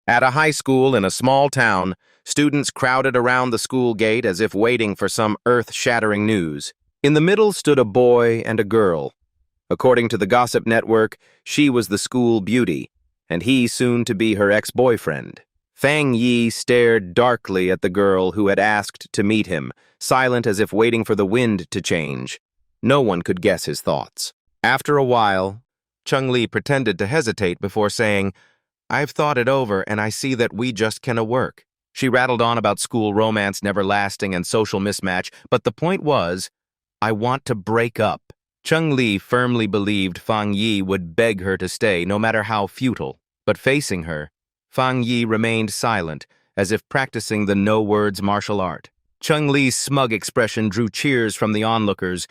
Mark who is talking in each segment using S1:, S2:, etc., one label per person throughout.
S1: At a high school in a small town, students crowded around the school gate as if waiting for some earth-shattering news. In the middle stood a boy and a girl. According to the gossip network, she was the school beauty, and he soon to be her ex-boyfriend. Fang Yi stared darkly at the girl who had asked to meet him, silent as if waiting for the wind to change. No one could guess his thoughts. After a while, Chung-Li pretended to hesitate before saying, "I've thought it over, and I see that we just can't work." She rattled on about school romance never lasting and social mismatch, but the point was, I want to break up. Chung-Li firmly believed Fang Yi would beg her to stay, no matter how futile. But facing her, Fang Yi remained silent, as if practicing the no-words martial art. Chung-Li's smug expression drew cheers from the onlookers,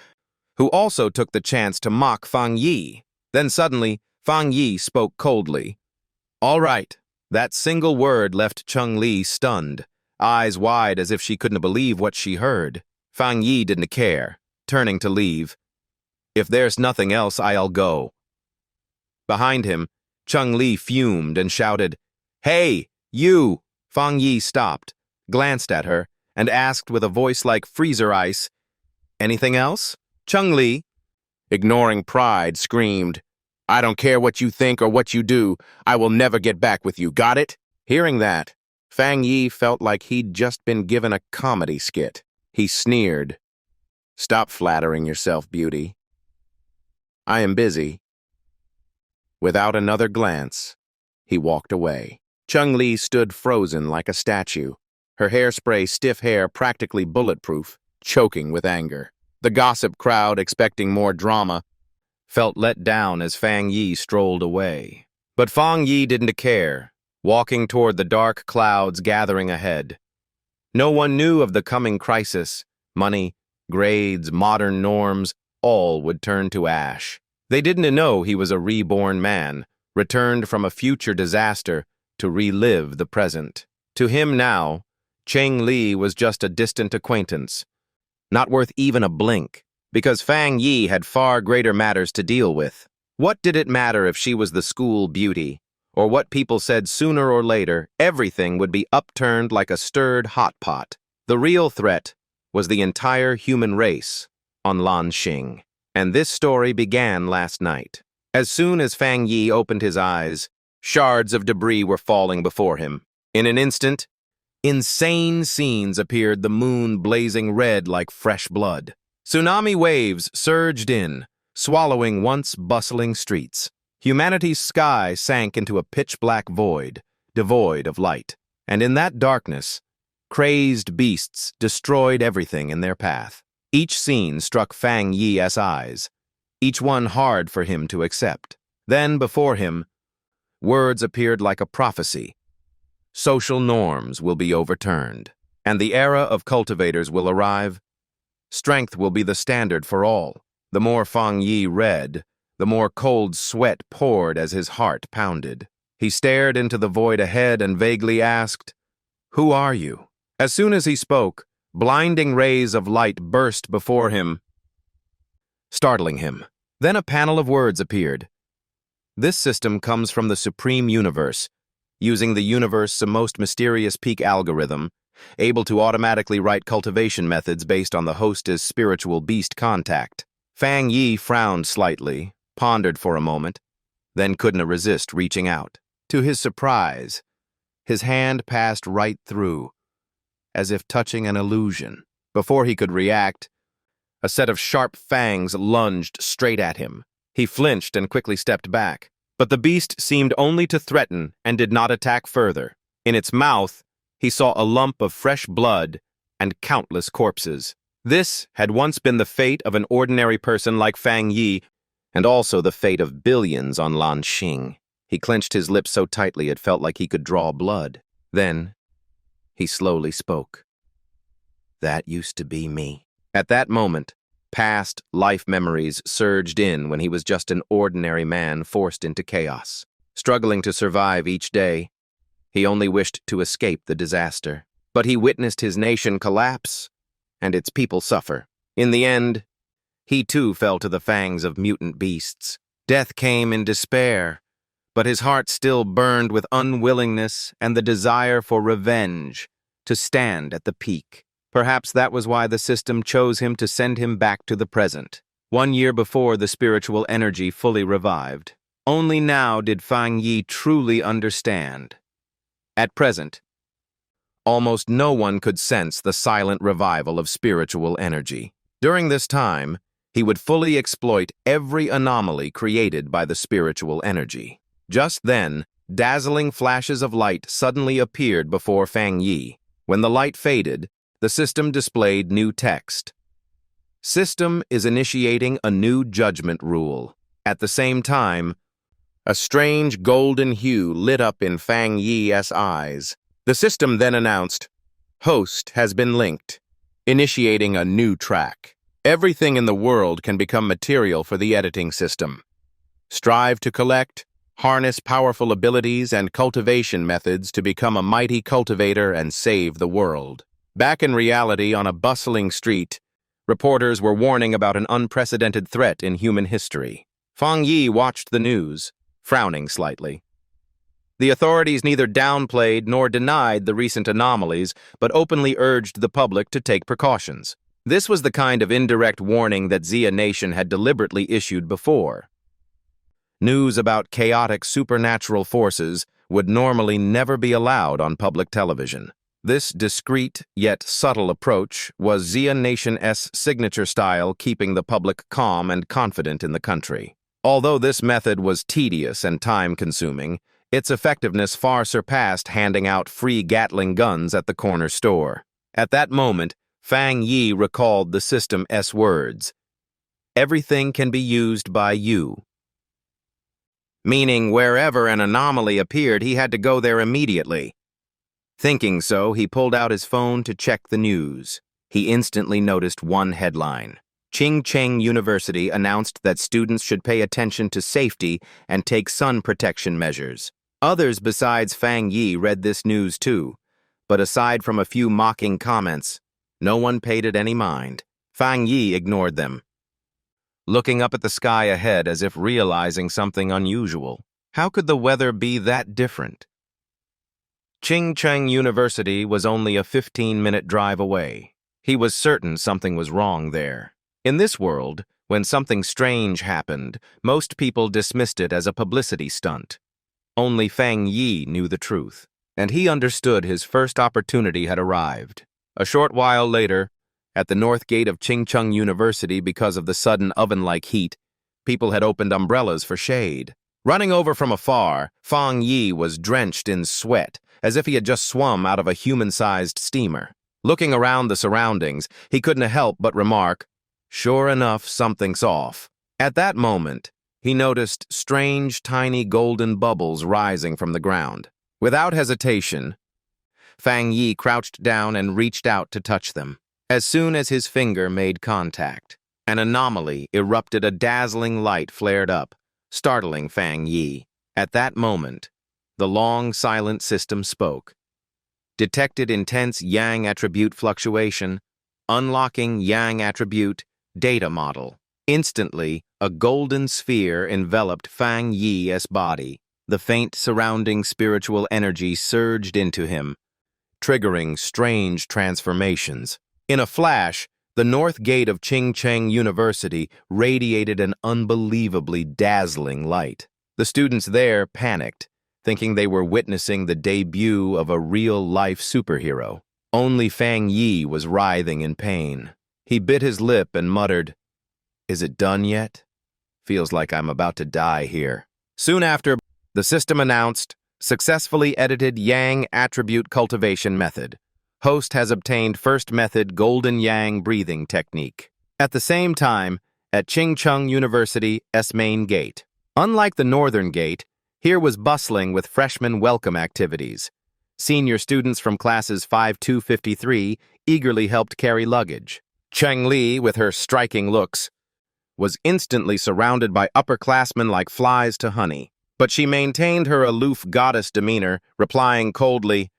S1: who also took the chance to mock Fang Yi. Then suddenly, Fang Yi spoke coldly. "All right." That single word left Chung-Li stunned, eyes wide as if she couldn't believe what she heard. Fang Yi didn't care, turning to leave. "If there's nothing else, I'll go." Behind him, Chung-Li fumed and shouted, "Hey, you!" Fang Yi stopped, glanced at her, and asked with a voice like freezer ice, "Anything else?" Chung-Li, ignoring pride, screamed, "I don't care what you think or what you do, I will never get back with you, got it?" Hearing that, Fang Yi felt like he'd just been given a comedy skit. He sneered, "Stop flattering yourself, beauty. I am busy." Without another glance, he walked away. Chung-Li stood frozen like a statue, her hairspray stiff hair practically bulletproof, choking with anger. The gossip crowd, expecting more drama, felt let down as Fang Yi strolled away. But Fang Yi didn't care, walking toward the dark clouds gathering ahead. No one knew of the coming crisis. Money, grades, modern norms, all would turn to ash. They didn't know he was a reborn man, returned from a future disaster to relive the present. To him now, Cheng Li was just a distant acquaintance, not worth even a blink, because Fang Yi had far greater matters to deal with. What did it matter if she was the school beauty, or what people said sooner or later, everything would be upturned like a stirred hot pot. The real threat was the entire human race on Lanxing. And this story began last night. As soon as Fang Yi opened his eyes, shards of debris were falling before him. In an instant, insane scenes appeared, the moon blazing red like fresh blood. Tsunami waves surged in, swallowing once bustling streets. Humanity's sky sank into a pitch-black void, devoid of light. And in that darkness, crazed beasts destroyed everything in their path. Each scene struck Fang Yi's eyes, each one hard for him to accept. Then, before him, words appeared like a prophecy. Social norms will be overturned, and the era of cultivators will arrive. Strength will be the standard for all. The more Fang Yi read, the more cold sweat poured as his heart pounded. He stared into the void ahead and vaguely asked, "Who are you?" As soon as he spoke, blinding rays of light burst before him, startling him. Then a panel of words appeared. "This system comes from the Supreme Universe, using the universe's most mysterious peak algorithm, able to automatically write cultivation methods based on the host's spiritual beast contact." Fang Yi frowned slightly, pondered for a moment, then couldn't resist reaching out. To his surprise, his hand passed right through, as if touching an illusion. Before he could react, a set of sharp fangs lunged straight at him. He flinched and quickly stepped back, but the beast seemed only to threaten and did not attack further. In its mouth, he saw a lump of fresh blood and countless corpses. This had once been the fate of an ordinary person like Fang Yi, and also the fate of billions on Lanxing. He clenched his lips so tightly it felt like he could draw blood. Then, he slowly spoke. "That used to be me." At that moment, past life memories surged in when he was just an ordinary man forced into chaos. Struggling to survive each day, he only wished to escape the disaster. But he witnessed his nation collapse, and its people suffer. In the end, he too fell to the fangs of mutant beasts. Death came in despair, but his heart still burned with unwillingness and the desire for revenge, to stand at the peak. Perhaps that was why the system chose him to send him back to the present. 1 year before the spiritual energy fully revived. Only now did Fang Yi truly understand. At present, almost no one could sense the silent revival of spiritual energy. During this time, he would fully exploit every anomaly created by the spiritual energy. Just then, dazzling flashes of light suddenly appeared before Fang Yi. When the light faded, the system displayed new text. System is initiating a new judgment rule. At the same time, a strange golden hue lit up in Fang Yi's eyes. The system then announced, "Host has been linked," initiating a new track. Everything in the world can become material for the editing system. Strive to collect, harness powerful abilities and cultivation methods to become a mighty cultivator and save the world. Back in reality, on a bustling street, reporters were warning about an unprecedented threat in human history. Fang Yi watched the news, frowning slightly. The authorities neither downplayed nor denied the recent anomalies, but openly urged the public to take precautions. This was the kind of indirect warning that Xia Nation had deliberately issued before. News about chaotic supernatural forces would normally never be allowed on public television. This discreet yet subtle approach was Xia Nation's signature style, keeping the public calm and confident in the country. Although this method was tedious and time-consuming, its effectiveness far surpassed handing out free Gatling guns at the corner store. At that moment, Fang Yi recalled the system's words, "Everything can be used by you." Meaning wherever an anomaly appeared, he had to go there immediately. Thinking so, he pulled out his phone to check the news. He instantly noticed one headline. Ching University announced that students should pay attention to safety and take sun protection measures. Others besides Fang Yi read this news too, but aside from a few mocking comments, no one paid it any mind. Fang Yi ignored them, looking up at the sky ahead as if realizing something unusual. How could the weather be that different? Ching University was only a 15-minute drive away. He was certain something was wrong there. In this world, when something strange happened, most people dismissed it as a publicity stunt. Only Fang Yi knew the truth, and he understood his first opportunity had arrived. A short while later, at the north gate of Ching University, because of the sudden oven-like heat, people had opened umbrellas for shade. Running over from afar, Fang Yi was drenched in sweat, as if he had just swum out of a human-sized steamer. Looking around the surroundings, he couldn't help but remark, "Sure enough, something's off." At that moment, he noticed strange, tiny golden bubbles rising from the ground. Without hesitation, Fang Yi crouched down and reached out to touch them. As soon as his finger made contact, an anomaly erupted. A dazzling light flared up, startling Fang Yi. At that moment, the long, silent system spoke. Detected intense Yang attribute fluctuation, unlocking Yang attribute data model. Instantly, a golden sphere enveloped Fang Yi's body. The faint surrounding spiritual energy surged into him, triggering strange transformations. In a flash, the north gate of Ching University radiated an unbelievably dazzling light. The students there panicked, thinking they were witnessing the debut of a real-life superhero. Only Fang Yi was writhing in pain. He bit his lip and muttered, "Is it done yet? Feels like I'm about to die here." Soon after, the system announced, "Successfully edited Yang attribute cultivation method. Host has obtained first method Golden Yang breathing technique." At the same time, at Ching University's main gate. Unlike the northern gate, here was bustling with freshman welcome activities. Senior students from classes 5253 eagerly helped carry luggage. Cheng Li, with her striking looks, was instantly surrounded by upperclassmen like flies to honey. But she maintained her aloof goddess demeanor, replying coldly,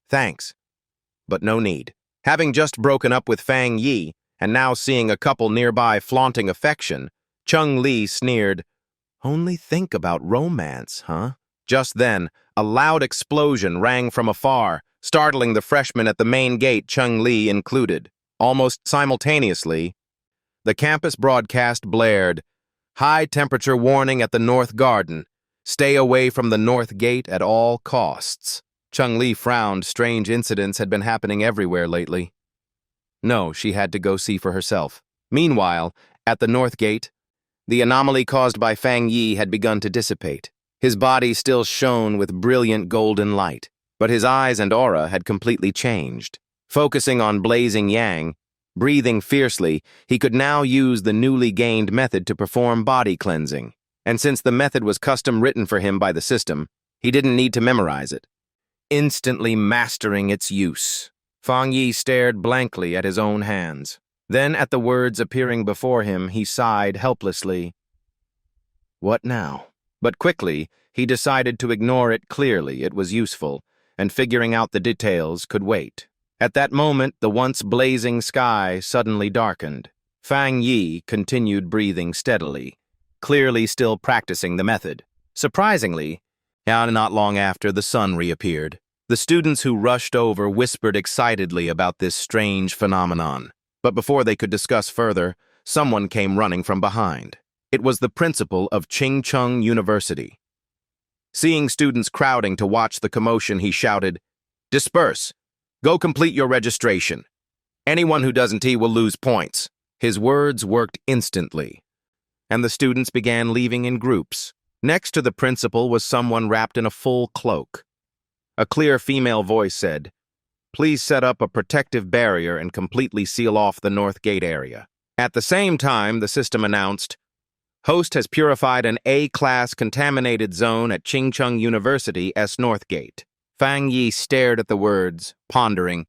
S1: "Thanks, but no need." Having just broken up with Fang Yi, and now seeing a couple nearby flaunting affection, Cheng Li sneered, Only think about romance, huh? Just then, a loud explosion rang from afar, startling the freshmen at the main gate, Chung-Li included. Almost simultaneously, the campus broadcast blared, "High temperature warning at the North Garden. Stay away from the North Gate at all costs." Chung-Li frowned. Strange incidents had been happening everywhere lately. No, she had to go see for herself. Meanwhile, at the North Gate, the anomaly caused by Fang Yi had begun to dissipate. His body still shone with brilliant golden light, but his eyes and aura had completely changed. Focusing on blazing yang, breathing fiercely, he could now use the newly gained method to perform body cleansing. And since the method was custom written for him by the system, he didn't need to memorize it. Instantly mastering its use, Fang Yi stared blankly at his own hands. Then, at the words appearing before him, he sighed helplessly. What now? But quickly, he decided to ignore it. Clearly, it was useful, and figuring out the details could wait. At that moment, the once blazing sky suddenly darkened. Fang Yi continued breathing steadily, clearly still practicing the method. Surprisingly, not long after, the sun reappeared. The students who rushed over whispered excitedly about this strange phenomenon. But before they could discuss further, someone came running from behind. It was the principal of Chingcheng University. Seeing students crowding to watch the commotion, he shouted, "Disperse! Go complete your registration. Anyone who doesn't will lose points." His words worked instantly, and the students began leaving in groups. Next to the principal was someone wrapped in a full cloak. A clear female voice said, "Please set up a protective barrier and completely seal off the North Gate area." At the same time, the system announced, "Host has purified an A-class contaminated zone at Chingcheng University S North Gate." Fang Yi stared at the words, pondering.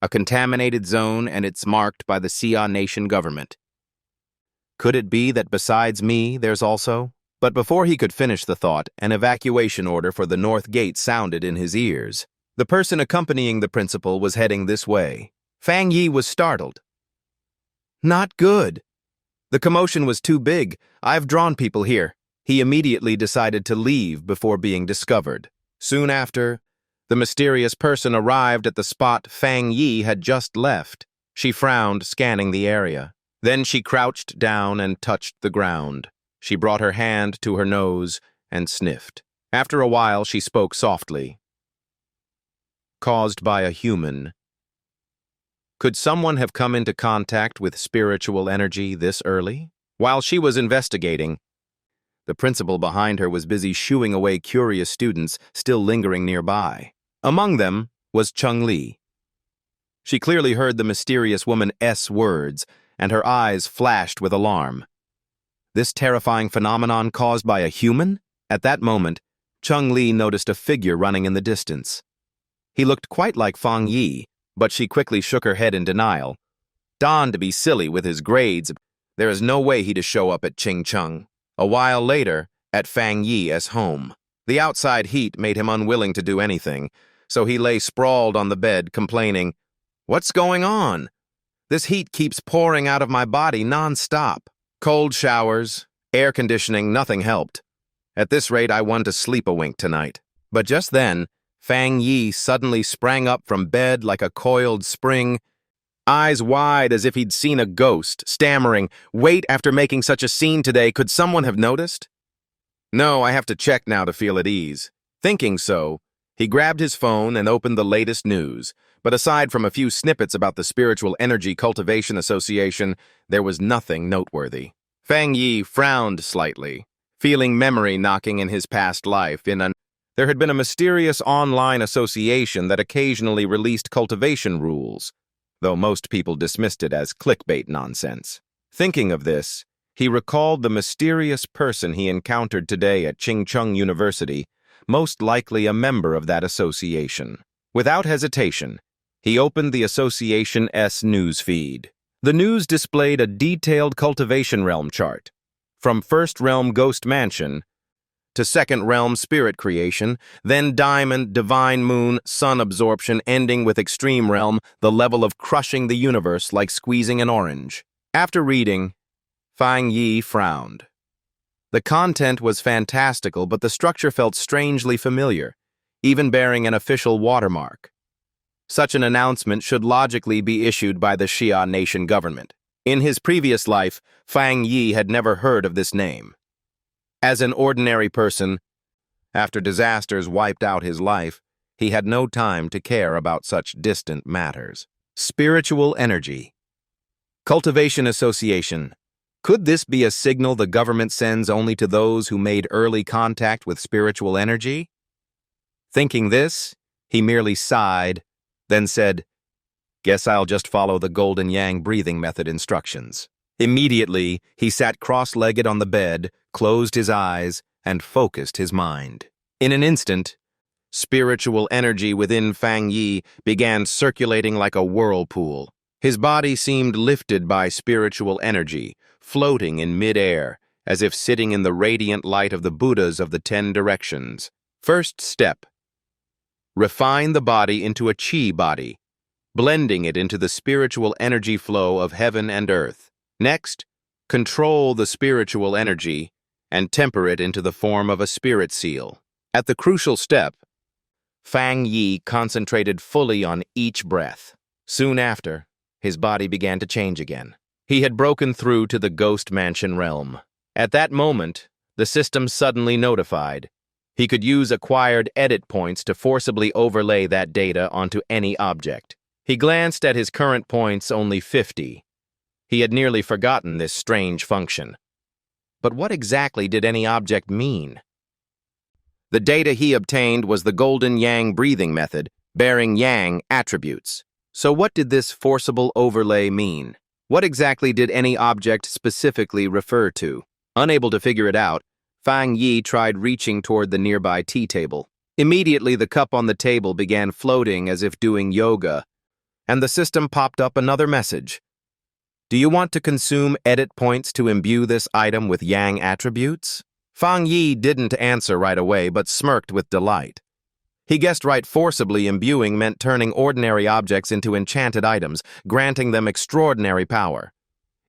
S1: A contaminated zone, and it's marked by the Xia Nation government. Could it be that besides me, there's also? But before he could finish the thought, an evacuation order for the North Gate sounded in his ears. The person accompanying the principal was heading this way. Fang Yi was startled. Not good. The commotion was too big. I've drawn people here. He immediately decided to leave before being discovered. Soon after, the mysterious person arrived at the spot Fang Yi had just left. She frowned, scanning the area. Then she crouched down and touched the ground. She brought her hand to her nose and sniffed. After a while, she spoke softly. Caused by a human. Could someone have come into contact with spiritual energy this early? While she was investigating, the principal behind her was busy shooing away curious students still lingering nearby. Among them was Chung-Li. She clearly heard the mysterious woman's words, and her eyes flashed with alarm. This terrifying phenomenon caused by a human? At that moment, Chung-Li noticed a figure running in the distance. He looked quite like Fang Yi, but she quickly shook her head in denial. Don to be silly with his grades. There is no way he'd show up at Chingcheng. A while later, at Fang Yi's home. The outside heat made him unwilling to do anything, so he lay sprawled on the bed, complaining, "What's going on? This heat keeps pouring out of my body non-stop." Cold showers, air conditioning, nothing helped. At this rate, I want to sleep a wink tonight. But just then, Fang Yi suddenly sprang up from bed like a coiled spring, eyes wide as if he'd seen a ghost, stammering, "Wait, after making such a scene today, could someone have noticed?" "No, I have to check now to feel at ease." Thinking so, he grabbed his phone and opened the latest news. But aside from a few snippets about the Spiritual Energy Cultivation Association, there was nothing noteworthy. Fang Yi frowned slightly, feeling memory knocking in his past life. There had been a mysterious online association that occasionally released cultivation rules, though most people dismissed it as clickbait nonsense. Thinking of this, he recalled the mysterious person he encountered today at Chingcheng University, most likely a member of that association. Without hesitation, he opened the association's news feed. The news displayed a detailed cultivation realm chart, from First Realm Ghost Mansion to Second Realm Spirit Creation, then Diamond, Divine Moon, Sun Absorption, ending with Extreme Realm, the level of crushing the universe like squeezing an orange. After reading, Fang Yi frowned. The content was fantastical, but the structure felt strangely familiar, even bearing an official watermark. Such an announcement should logically be issued by the Xia nation government. In his previous life, Fang Yi had never heard of this name. As an ordinary person, after disasters wiped out his life, he had no time to care about such distant matters. Spiritual energy. Cultivation Association. Could this be a signal the government sends only to those who made early contact with spiritual energy? Thinking this, he merely sighed, then said, "Guess I'll just follow the golden yang breathing method instructions." Immediately, he sat cross-legged on the bed, closed his eyes, and focused his mind. In an instant, spiritual energy within Fang Yi began circulating like a whirlpool. His body seemed lifted by spiritual energy, floating in mid-air, as if sitting in the radiant light of the Buddhas of the 10 directions. First step: refine the body into a chi body, blending it into the spiritual energy flow of heaven and earth. Next, control the spiritual energy and temper it into the form of a spirit seal. At the crucial step, Fang Yi concentrated fully on each breath. Soon after, his body began to change again. He had broken through to the ghost mansion realm. At that moment, the system suddenly notified. He could use acquired edit points to forcibly overlay that data onto any object. He glanced at his current points, only 50. He had nearly forgotten this strange function. But what exactly did any object mean? The data he obtained was the golden yang breathing method, bearing yang attributes. So what did this forcible overlay mean? What exactly did any object specifically refer to? Unable to figure it out, Fang Yi tried reaching toward the nearby tea table. Immediately, the cup on the table began floating as if doing yoga, and the system popped up another message. Do you want to consume edit points to imbue this item with yang attributes? Fang Yi didn't answer right away, but smirked with delight. He guessed right. Forcibly imbuing meant turning ordinary objects into enchanted items, granting them extraordinary power.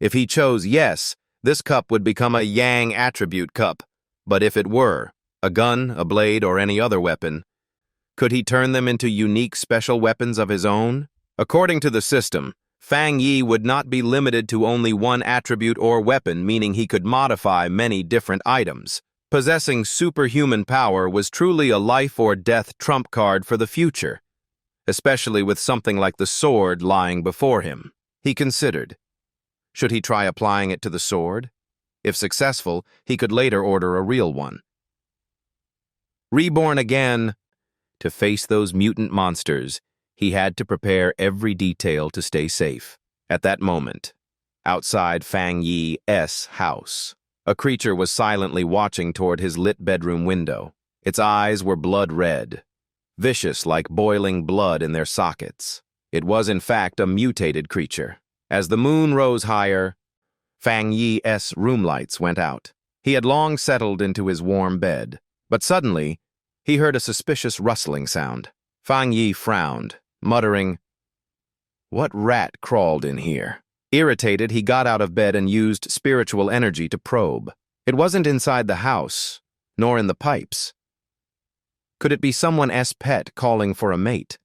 S1: If he chose yes, this cup would become a yang attribute cup. But if it were a gun, a blade, or any other weapon, could he turn them into unique special weapons of his own? According to the system, Fang Yi would not be limited to only one attribute or weapon, meaning he could modify many different items. Possessing superhuman power was truly a life or death trump card for the future, especially with something like the sword lying before him. He considered, should he try applying it to the sword? If successful, he could later order a real one. Reborn again, to face those mutant monsters, he had to prepare every detail to stay safe. At that moment, outside Fang Yi's house, a creature was silently watching toward his lit bedroom window. Its eyes were blood red, vicious like boiling blood in their sockets. It was in fact a mutated creature. As the moon rose higher, Fang Yi's room lights went out. He had long settled into his warm bed, but suddenly he heard a suspicious rustling sound. Fang Yi frowned, muttering, "What rat crawled in here?" Irritated, he got out of bed and used spiritual energy to probe. It wasn't inside the house, nor in the pipes. Could it be someone's pet calling for a mate?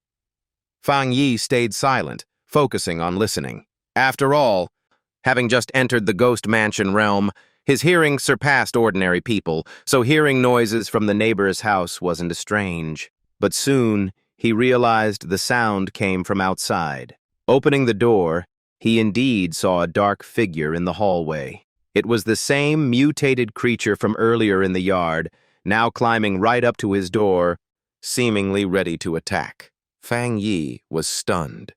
S1: Fang Yi stayed silent, focusing on listening. After all, having just entered the ghost mansion realm, his hearing surpassed ordinary people, so hearing noises from the neighbor's house wasn't strange. But soon, he realized the sound came from outside. Opening the door, he indeed saw a dark figure in the hallway. It was the same mutated creature from earlier in the yard, now climbing right up to his door, seemingly ready to attack. Fang Yi was stunned.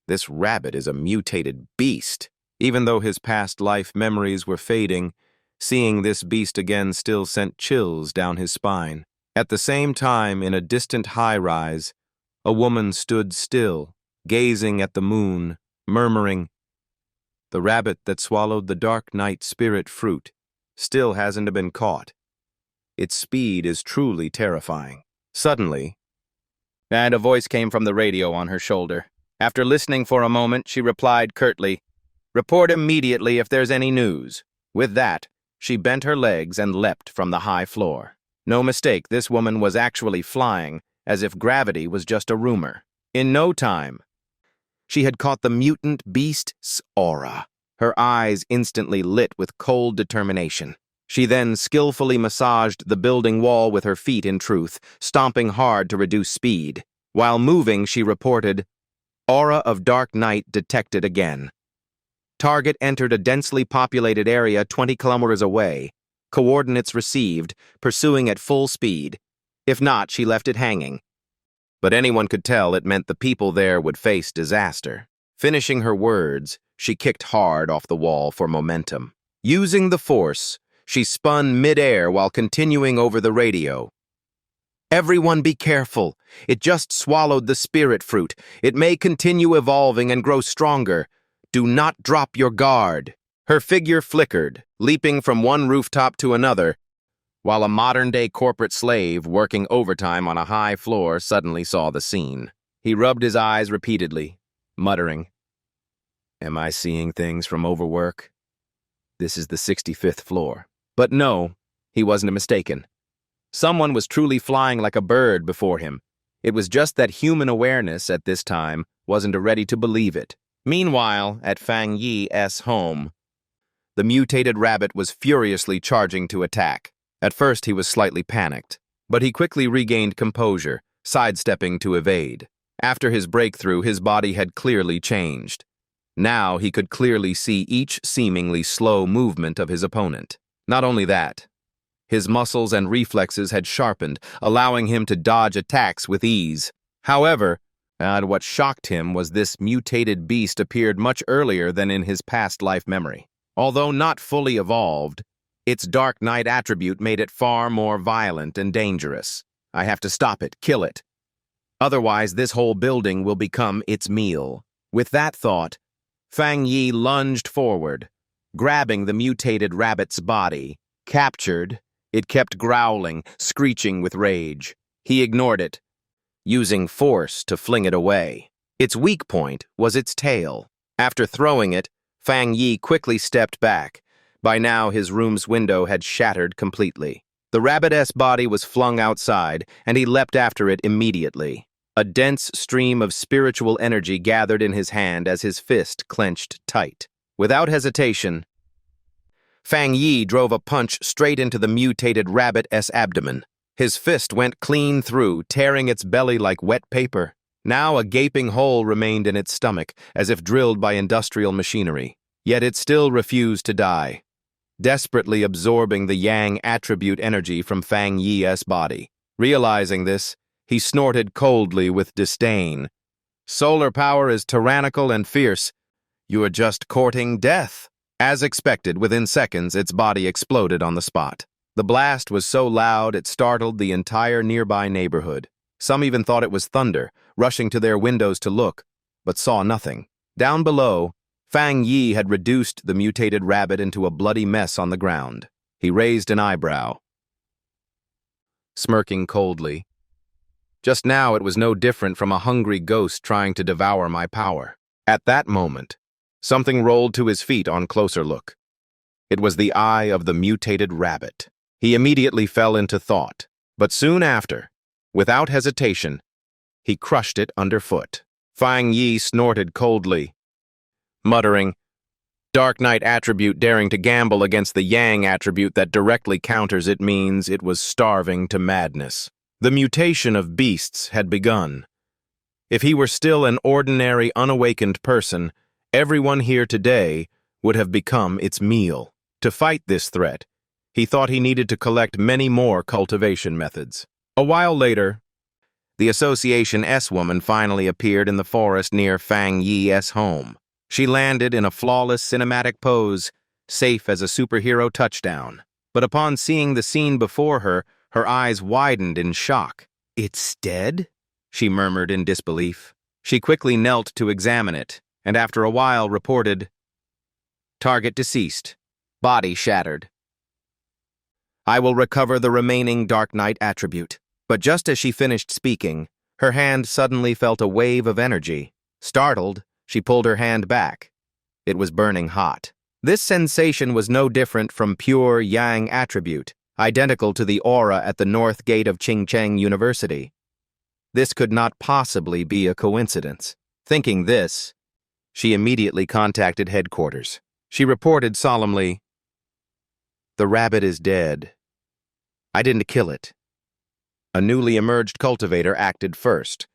S1: This rabbit is a mutated beast. Even though his past life memories were fading, seeing this beast again still sent chills down his spine. At the same time, in a distant high-rise, a woman stood still, gazing at the moon, murmuring, "The rabbit that swallowed the dark night spirit fruit still hasn't been caught. Its speed is truly terrifying." Suddenly, and a voice came from the radio on her shoulder. After listening for a moment, she replied curtly, "Report immediately if there's any news." With that, She bent her legs and leapt from the high floor. No mistake, this woman was actually flying, as if gravity was just a rumor. In no time, she had caught the mutant beast's aura. Her eyes instantly lit with cold determination. She then skillfully massaged the building wall with her feet in truth, stomping hard to reduce speed. While moving, she reported, "Aura of Dark Night detected again. Target entered a densely populated area 20 kilometers away. Coordinates received, pursuing at full speed. If not, she left it hanging." But anyone could tell it meant the people there would face disaster. Finishing her words, she kicked hard off the wall for momentum. Using the force, she spun mid-air while continuing over the radio. "Everyone be careful. It just swallowed the spirit fruit. It may continue evolving and grow stronger. Do not drop your guard." Her figure flickered, leaping from one rooftop to another, while a modern-day corporate slave working overtime on a high floor suddenly saw the scene. He rubbed his eyes repeatedly, muttering, "Am I seeing things from overwork? This is the 65th floor." But no, he wasn't mistaken. Someone was truly flying like a bird before him. It was just that human awareness at this time wasn't ready to believe it. Meanwhile, at Fang Yi's home, the mutated rabbit was furiously charging to attack. At first, he was slightly panicked, but he quickly regained composure, sidestepping to evade. After his breakthrough, his body had clearly changed. Now he could clearly see each seemingly slow movement of his opponent. Not only that, his muscles and reflexes had sharpened, allowing him to dodge attacks with ease. However, what shocked him was this mutated beast appeared much earlier than in his past life memory. Although not fully evolved, its Dark Night attribute made it far more violent and dangerous. I have to stop it, kill it. Otherwise, this whole building will become its meal. With that thought, Fang Yi lunged forward, grabbing the mutated rabbit's body. Captured, it kept growling, screeching with rage. He ignored it, using force to fling it away. Its weak point was its tail. After throwing it, Fang Yi quickly stepped back. By now, his room's window had shattered completely. The rabbit's body was flung outside, and he leapt after it immediately. A dense stream of spiritual energy gathered in his hand as his fist clenched tight. Without hesitation, Fang Yi drove a punch straight into the mutated rabbit's abdomen. His fist went clean through, tearing its belly like wet paper. Now a gaping hole remained in its stomach, as if drilled by industrial machinery. Yet it still refused to die, desperately absorbing the yang attribute energy from Fang Yi's body. Realizing this, he snorted coldly with disdain. "Solar power is tyrannical and fierce. You are just courting death." As expected, within seconds, its body exploded on the spot. The blast was so loud it startled the entire nearby neighborhood. Some even thought it was thunder, rushing to their windows to look, but saw nothing. Down below, Fang Yi had reduced the mutated rabbit into a bloody mess on the ground. He raised an eyebrow, smirking coldly. Just now it was no different from a hungry ghost trying to devour my power. At that moment, something rolled to his feet on closer look. It was the eye of the mutated rabbit. He immediately fell into thought, but soon after, without hesitation, he crushed it underfoot. Fang Yi snorted coldly, muttering, "Dark Night attribute daring to gamble against the Yang attribute that directly counters it means it was starving to madness." The mutation of beasts had begun. If he were still an ordinary, unawakened person, everyone here today would have become its meal. To fight this threat, he thought he needed to collect many more cultivation methods. A while later, the Association S-woman finally appeared in the forest near Fang Yi's home. She landed in a flawless cinematic pose, safe as a superhero touchdown. But upon seeing the scene before her, her eyes widened in shock. "It's dead?" she murmured in disbelief. She quickly knelt to examine it, and after a while reported, "Target deceased. Body shattered. I will recover the remaining Dark Night attribute." But just as she finished speaking, her hand suddenly felt a wave of energy. Startled, she pulled her hand back. It was burning hot. This sensation was no different from pure yang attribute, identical to the aura at the north gate of Qingcheng University. This could not possibly be a coincidence. Thinking this, she immediately contacted headquarters. She reported solemnly, "The rabbit is dead. I didn't kill it." A newly emerged cultivator acted first.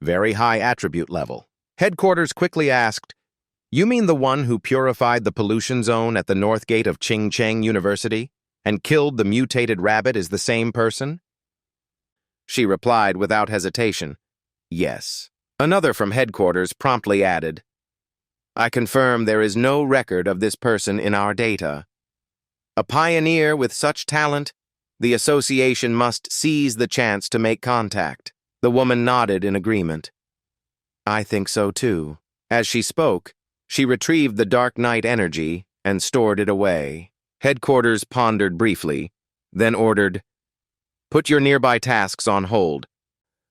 S1: Very high attribute level. Headquarters quickly asked, "You mean the one who purified the pollution zone at the north gate of Qingcheng University and killed the mutated rabbit is the same person?" She replied without hesitation, "Yes." Another from headquarters promptly added, "I confirm there is no record of this person in our data. A pioneer with such talent, the association must seize the chance to make contact." The woman nodded in agreement. "I think so too." As she spoke, she retrieved the dark night energy and stored it away. Headquarters pondered briefly, then ordered, "Put your nearby tasks on hold.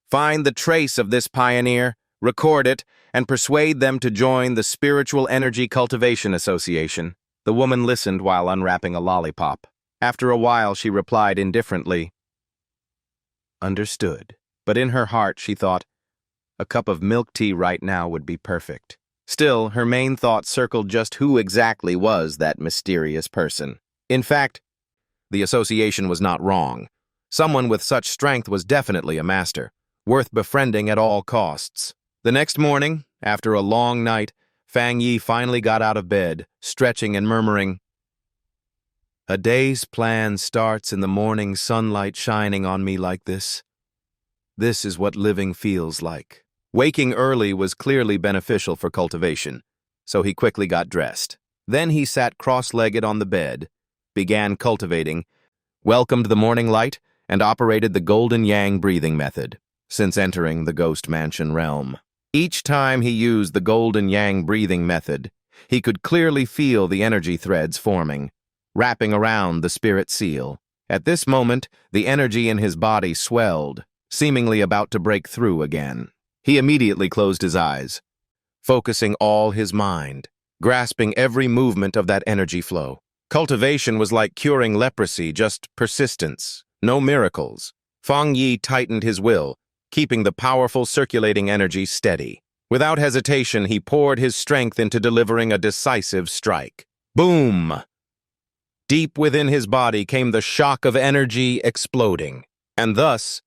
S1: Find the trace of this pioneer, record it, and persuade them to join the Spiritual Energy Cultivation Association." The woman listened while unwrapping a lollipop. After a while, she replied indifferently, "Understood." But in her heart, she thought, a cup of milk tea right now would be perfect. Still, her main thought circled just who exactly was that mysterious person. In fact, the association was not wrong. Someone with such strength was definitely a master, worth befriending at all costs. The next morning, after a long night, Fang Yi finally got out of bed, stretching and murmuring, "A day's plan starts in the morning sunlight shining on me like this. This is what living feels like." Waking early was clearly beneficial for cultivation, so he quickly got dressed. Then he sat cross-legged on the bed, began cultivating, welcomed the morning light, and operated the golden yang breathing method, since entering the ghost mansion realm. Each time he used the golden yang breathing method, he could clearly feel the energy threads forming, wrapping around the spirit seal. At this moment, the energy in his body swelled, seemingly about to break through again. He immediately closed his eyes, focusing all his mind, grasping every movement of that energy flow. Cultivation was like curing leprosy, just persistence, no miracles. Fang Yi tightened his will, keeping the powerful circulating energy steady. Without hesitation, he poured his strength into delivering a decisive strike. Boom! Deep within his body came the shock of energy exploding, and thus,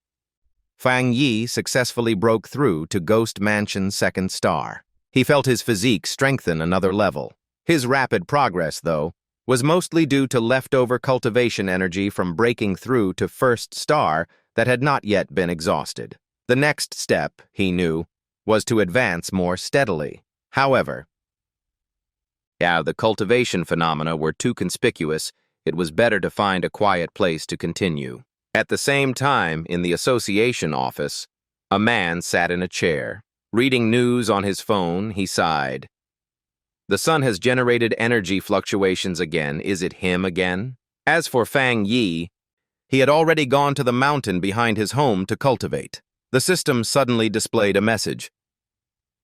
S1: Fang Yi successfully broke through to Ghost Mansion's second star. He felt his physique strengthen another level. His rapid progress, though, was mostly due to leftover cultivation energy from breaking through to first star that had not yet been exhausted. The next step, he knew, was to advance more steadily. However, the cultivation phenomena were too conspicuous. It was better to find a quiet place to continue. At the same time, in the association office, a man sat in a chair. Reading news on his phone, he sighed. The sun has generated energy fluctuations again. Is it him again? As for Fang Yi, he had already gone to the mountain behind his home to cultivate. The system suddenly displayed a message.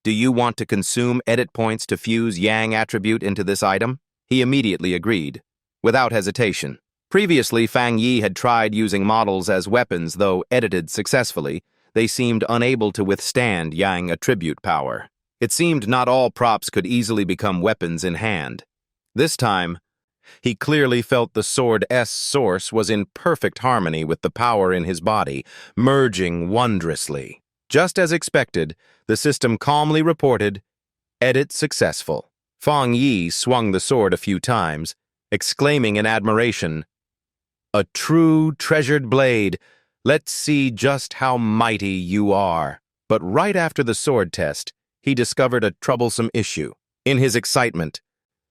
S1: "Do you want to consume edit points to fuse Yang attribute into this item?" He immediately agreed, without hesitation. Previously, Fang Yi had tried using models as weapons, though edited successfully, they seemed unable to withstand Yang attribute power. It seemed not all props could easily become weapons in hand. This time, he clearly felt the sword's source was in perfect harmony with the power in his body, merging wondrously. Just as expected, the system calmly reported, "Edit successful." Fang Yi swung the sword a few times, exclaiming in admiration, "A true treasured blade. Let's see just how mighty you are." But right after the sword test, he discovered a troublesome issue. In his excitement,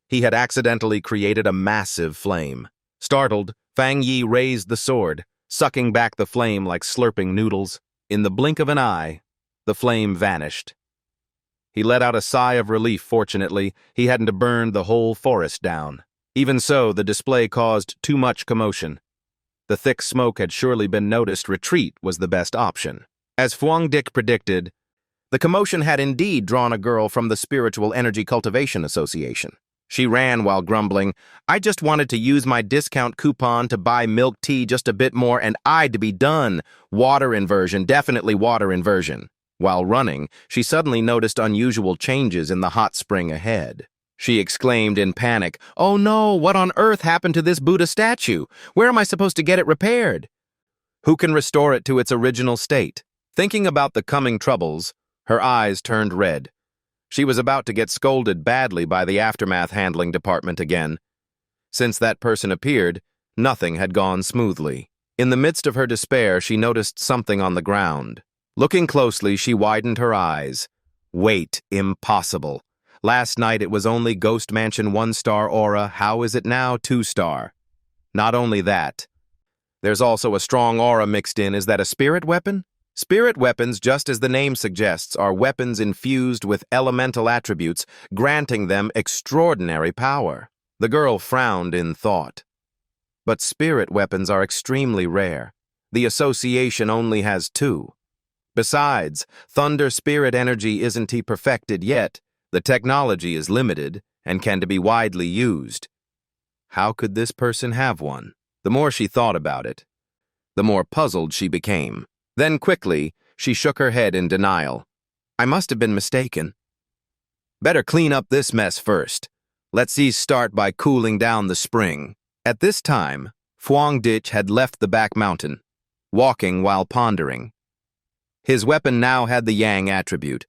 S1: he had accidentally created a massive flame. Startled, Fang Yi raised the sword, sucking back the flame like slurping noodles. In the blink of an eye, the flame vanished. He let out a sigh of relief. Fortunately, he hadn't burned the whole forest down. Even so, the display caused too much commotion. The thick smoke had surely been noticed. Retreat was the best option. As Fuang Dick predicted, the commotion had indeed drawn a girl from the Spiritual Energy Cultivation Association. She ran while grumbling, "I just wanted to use my discount coupon to buy milk tea just a bit more and I'd be done. Water inversion, definitely water inversion." While running, she suddenly noticed unusual changes in the hot spring ahead. She exclaimed in panic, "Oh no, what on earth happened to this Buddha statue? Where am I supposed to get it repaired? Who can restore it to its original state?" Thinking about the coming troubles, her eyes turned red. She was about to get scolded badly by the aftermath handling department again. Since that person appeared, nothing had gone smoothly. In the midst of her despair, she noticed something on the ground. Looking closely, she widened her eyes. Wait, impossible. Last night it was only Ghost Mansion 1-star aura. How is it now 2-star? Not only that, there's also a strong aura mixed in. Is that a spirit weapon? Spirit weapons, just as the name suggests, are weapons infused with elemental attributes, granting them extraordinary power. The girl frowned in thought. But spirit weapons are extremely rare. The association only has 2. Besides, thunder spirit energy isn't perfected yet. The technology is limited and can be widely used. How could this person have one? The more she thought about it, the more puzzled she became. Then quickly, she shook her head in denial. I must have been mistaken. Better clean up this mess first. Let's start by cooling down the spring. At this time, Phuong Dich had left the back mountain, walking while pondering. His weapon now had the Yang attribute,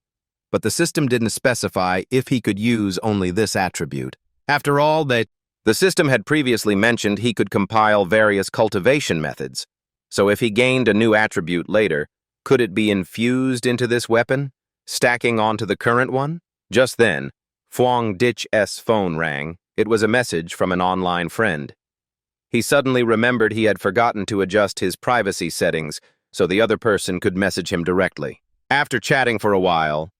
S1: but the system didn't specify if he could use only this attribute. After all, the system had previously mentioned he could compile various cultivation methods. So if he gained a new attribute later, could it be infused into this weapon, stacking onto the current one? Just then, Phuong Dich's phone rang. It was a message from an online friend. He suddenly remembered he had forgotten to adjust his privacy settings so the other person could message him directly. After chatting for a while,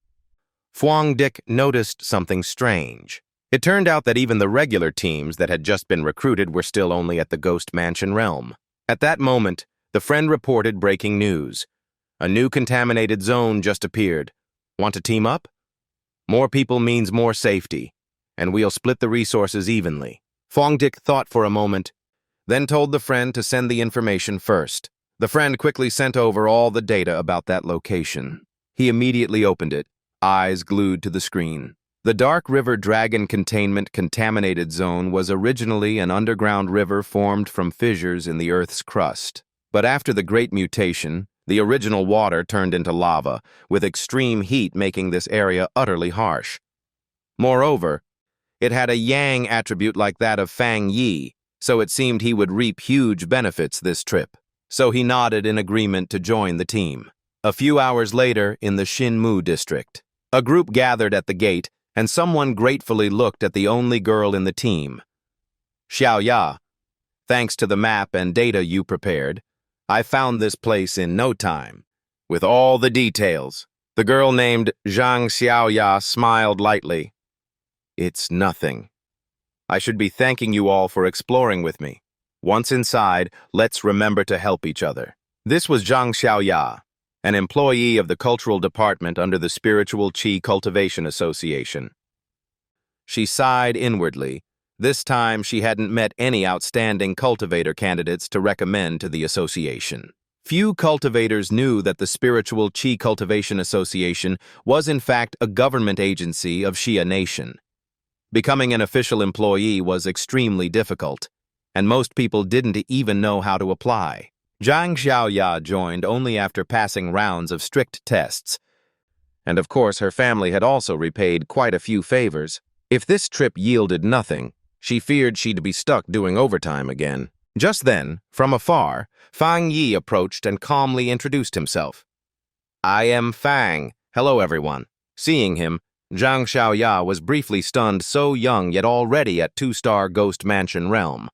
S1: Phuong Dich noticed something strange. It turned out that even the regular teams that had just been recruited were still only at the Ghost Mansion realm. At that moment, the friend reported breaking news. A new contaminated zone just appeared. Want to team up? More people means more safety, and we'll split the resources evenly. Phuong Dich thought for a moment, then told the friend to send the information first. The friend quickly sent over all the data about that location. He immediately opened it, eyes glued to the screen. The Dark River Dragon Containment Contaminated Zone was originally an underground river formed from fissures in the Earth's crust. But after the Great Mutation, the original water turned into lava, with extreme heat making this area utterly harsh. Moreover, it had a Yang attribute like that of Fang Yi, so it seemed he would reap huge benefits this trip. So he nodded in agreement to join the team. A few hours later, in the Shinmu district, a group gathered at the gate, and someone gratefully looked at the only girl in the team. Xiao Ya, thanks to the map and data you prepared, I found this place in no time, with all the details. The girl named Zhang Xiaoya smiled lightly. It's nothing. I should be thanking you all for exploring with me. Once inside, let's remember to help each other. This was Zhang Xiaoya, an employee of the Cultural Department under the Spiritual Qi Cultivation Association. She sighed inwardly. This time, she hadn't met any outstanding cultivator candidates to recommend to the association. Few cultivators knew that the Spiritual Qi Cultivation Association was in fact a government agency of Xia Nation. Becoming an official employee was extremely difficult, and most people didn't even know how to apply. Zhang Xiaoya joined only after passing rounds of strict tests, and of course her family had also repaid quite a few favors. If this trip yielded nothing, she feared she'd be stuck doing overtime again. Just then, from afar, Fang Yi approached and calmly introduced himself. I am Fang. Hello, everyone. Seeing him, Zhang Xiaoya was briefly stunned, so young yet already at 2-star Ghost Mansion realm.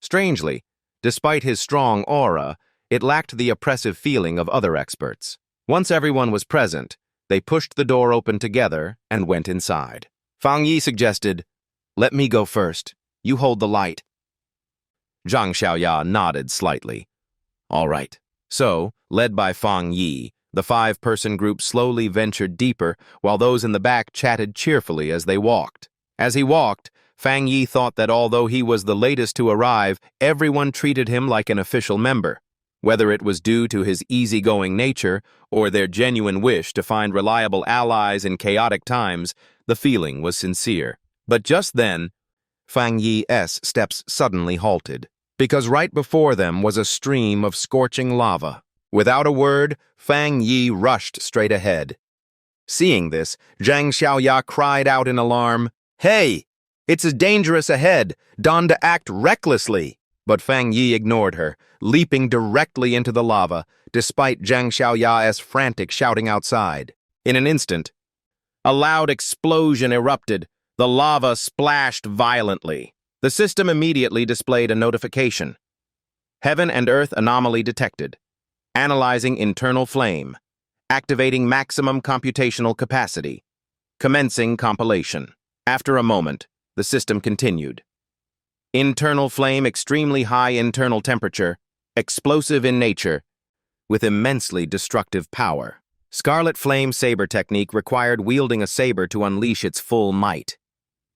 S1: Strangely, despite his strong aura, it lacked the oppressive feeling of other experts. Once everyone was present, they pushed the door open together and went inside. Fang Yi suggested, let me go first. You hold the light. Zhang Xiaoya nodded slightly. All right. So, led by Fang Yi, the 5-person group slowly ventured deeper, while those in the back chatted cheerfully as they walked. As he walked, Fang Yi thought that although he was the latest to arrive, everyone treated him like an official member. Whether it was due to his easygoing nature or their genuine wish to find reliable allies in chaotic times, the feeling was sincere. But just then, Fang Yi's steps suddenly halted, because right before them was a stream of scorching lava. Without a word, Fang Yi rushed straight ahead. Seeing this, Zhang Xiaoya cried out in alarm, "Hey! It's dangerous ahead! Don to act recklessly!" But Fang Yi ignored her, leaping directly into the lava, despite Zhang Xiaoya's frantic shouting outside. In an instant, a loud explosion erupted. The lava splashed violently. The system immediately displayed a notification. Heaven and Earth anomaly detected. Analyzing internal flame. Activating maximum computational capacity. Commencing compilation. After a moment, the system continued. Internal flame, extremely high internal temperature, explosive in nature, with immensely destructive power. Scarlet Flame Saber technique required wielding a saber to unleash its full might.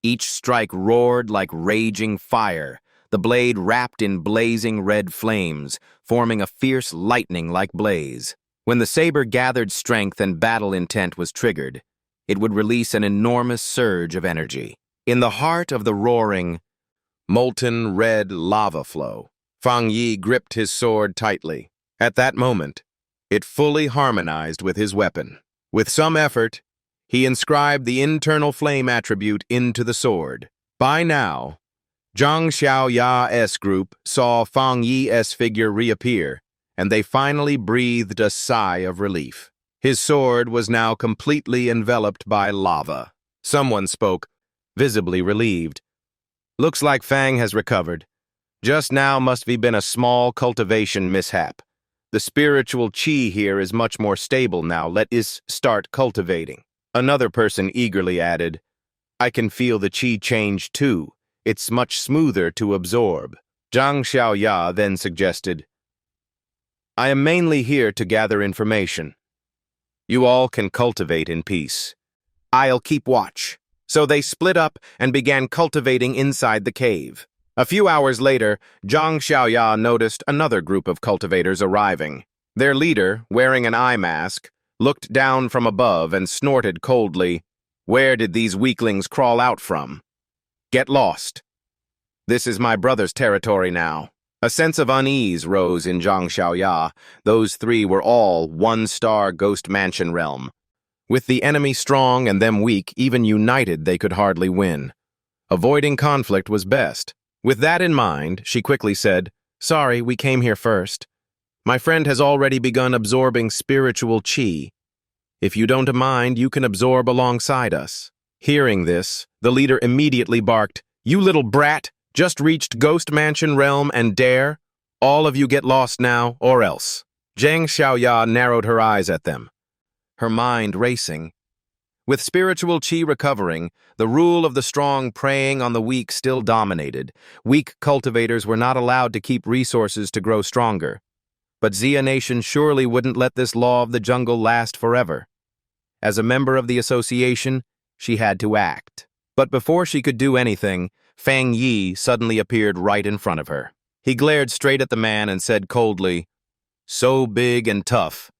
S1: Each strike roared like raging fire, the blade wrapped in blazing red flames, forming a fierce lightning-like blaze. When the saber gathered strength and battle intent was triggered, it would release an enormous surge of energy. In the heart of the roaring, molten red lava flow, Fang Yi gripped his sword tightly. At that moment, it fully harmonized with his weapon. With some effort, he inscribed the internal flame attribute into the sword. By now, Zhang Xiaoya's group saw Fang Yi's figure reappear, and they finally breathed a sigh of relief. His sword was now completely enveloped by lava. Someone spoke, visibly relieved. "Looks like Fang has recovered. Just now must have been a small cultivation mishap. The spiritual qi here is much more stable now. Let us start cultivating." Another person eagerly added, "I can feel the qi change too. It's much smoother to absorb." Zhang Xiaoya then suggested, "I am mainly here to gather information. You all can cultivate in peace. I'll keep watch." So they split up and began cultivating inside the cave. A few hours later, Zhang Xiaoya noticed another group of cultivators arriving. Their leader, wearing an eye mask, looked down from above and snorted coldly, "Where did these weaklings crawl out from? Get lost. This is my brother's territory now." A sense of unease rose in Zhang Xiaoya. Those three were all one-star Ghost Mansion realm. With the enemy strong and them weak, even united they could hardly win. Avoiding conflict was best. With that in mind, she quickly said, "Sorry, we came here first. My friend has already begun absorbing spiritual qi. If you don't mind, you can absorb alongside us." Hearing this, the leader immediately barked, "You little brat! Just reached Ghost Mansion realm and dare? All of you get lost now, or else." Zhang Xiaoya narrowed her eyes at them, her mind racing. With spiritual qi recovering, the rule of the strong preying on the weak still dominated. Weak cultivators were not allowed to keep resources to grow stronger. But Xia Nation surely wouldn't let this law of the jungle last forever. As a member of the association, she had to act. But before she could do anything, Fang Yi suddenly appeared right in front of her. He glared straight at the man and said coldly, "So big and tough.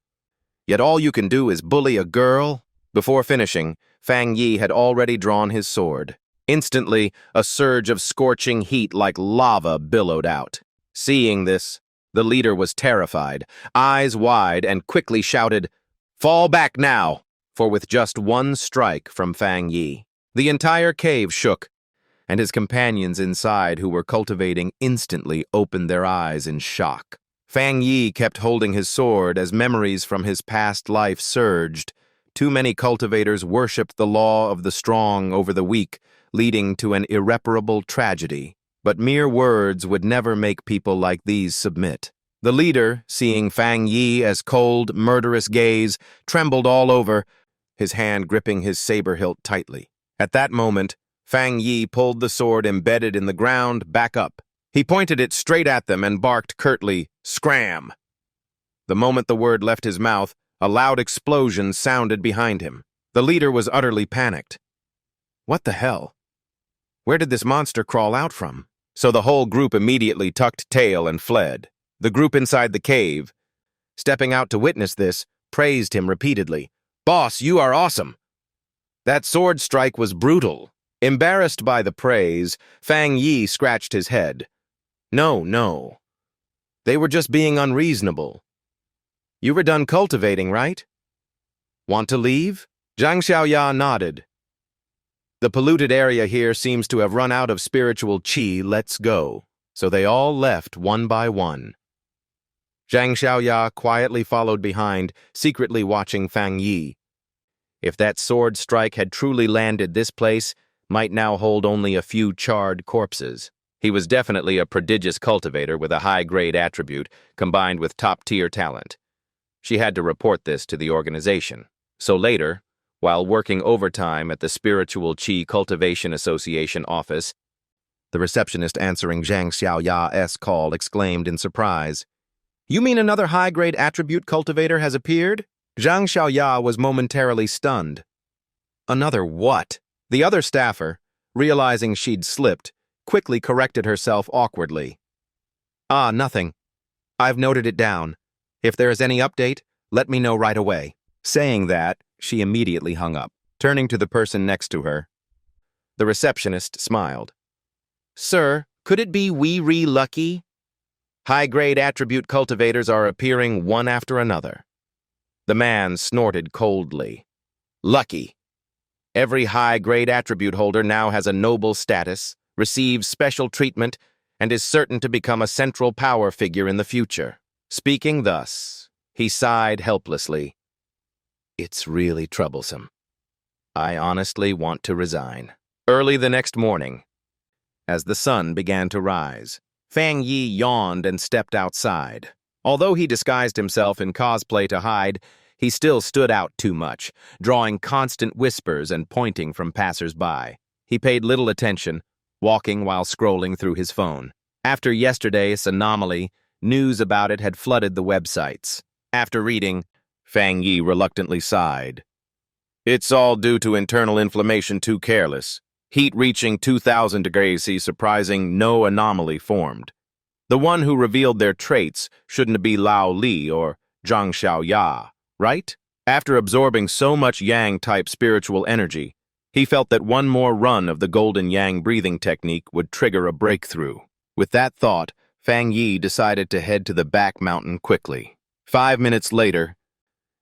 S1: Yet all you can do is bully a girl?" Before finishing, Fang Yi had already drawn his sword. Instantly, a surge of scorching heat like lava billowed out. Seeing this, the leader was terrified, eyes wide, and quickly shouted, "Fall back now!" For with just one strike from Fang Yi, the entire cave shook, and his companions inside who were cultivating instantly opened their eyes in shock. Fang Yi kept holding his sword as memories from his past life surged. Too many cultivators worshipped the law of the strong over the weak, leading to an irreparable tragedy. But mere words would never make people like these submit. The leader, seeing Fang Yi's cold, murderous gaze, trembled all over, his hand gripping his saber hilt tightly. At that moment, Fang Yi pulled the sword embedded in the ground back up. He pointed it straight at them and barked curtly, "Scram!" The moment the word left his mouth, a loud explosion sounded behind him. The leader was utterly panicked. What the hell? Where did this monster crawl out from? So the whole group immediately tucked tail and fled. The group inside the cave, stepping out to witness this, praised him repeatedly. "Boss, you are awesome!" That sword strike was brutal. Embarrassed by the praise, Fang Yi scratched his head. No. They were just being unreasonable. You were done cultivating, right? Want to leave? Zhang Xiaoya nodded. The polluted area here seems to have run out of spiritual qi. Let's go. So they all left one by one. Zhang Xiaoya quietly followed behind, secretly watching Fang Yi. If that sword strike had truly landed, this place might now hold only a few charred corpses. He was definitely a prodigious cultivator with a high-grade attribute combined with top-tier talent. She had to report this to the organization. So later, while working overtime at the Spiritual Qi Cultivation Association office, the receptionist answering Zhang Xiaoya's call exclaimed in surprise, "You mean another high-grade attribute cultivator has appeared?" Zhang Xiaoya was momentarily stunned. Another what? The other staffer, realizing she'd slipped, quickly corrected herself awkwardly. Nothing. I've noted it down. If there is any update, let me know right away." Saying that, she immediately hung up, turning to the person next to her. The receptionist smiled. "Sir, could it be we lucky? High-grade attribute cultivators are appearing one after another." The man snorted coldly. "Lucky. Every high-grade attribute holder now has a noble status, receives special treatment, and is certain to become a central power figure in the future." Speaking thus, he sighed helplessly. "It's really troublesome. I honestly want to resign." Early the next morning, as the sun began to rise, Fang Yi yawned and stepped outside. Although he disguised himself in cosplay to hide, he still stood out too much, drawing constant whispers and pointing from passers-by. He paid little attention, walking while scrolling through his phone. After yesterday's anomaly, news about it had flooded the websites. After reading, Fang Yi reluctantly sighed. "It's all due to internal inflammation too careless. Heat reaching 2,000 degrees C, surprising no anomaly formed. The one who revealed their traits shouldn't be Lao Li or Zhang Xiaoya, right?" After absorbing so much yang-type spiritual energy, he felt that one more run of the golden yang breathing technique would trigger a breakthrough. With that thought, Fang Yi decided to head to the back mountain quickly. 5 minutes later,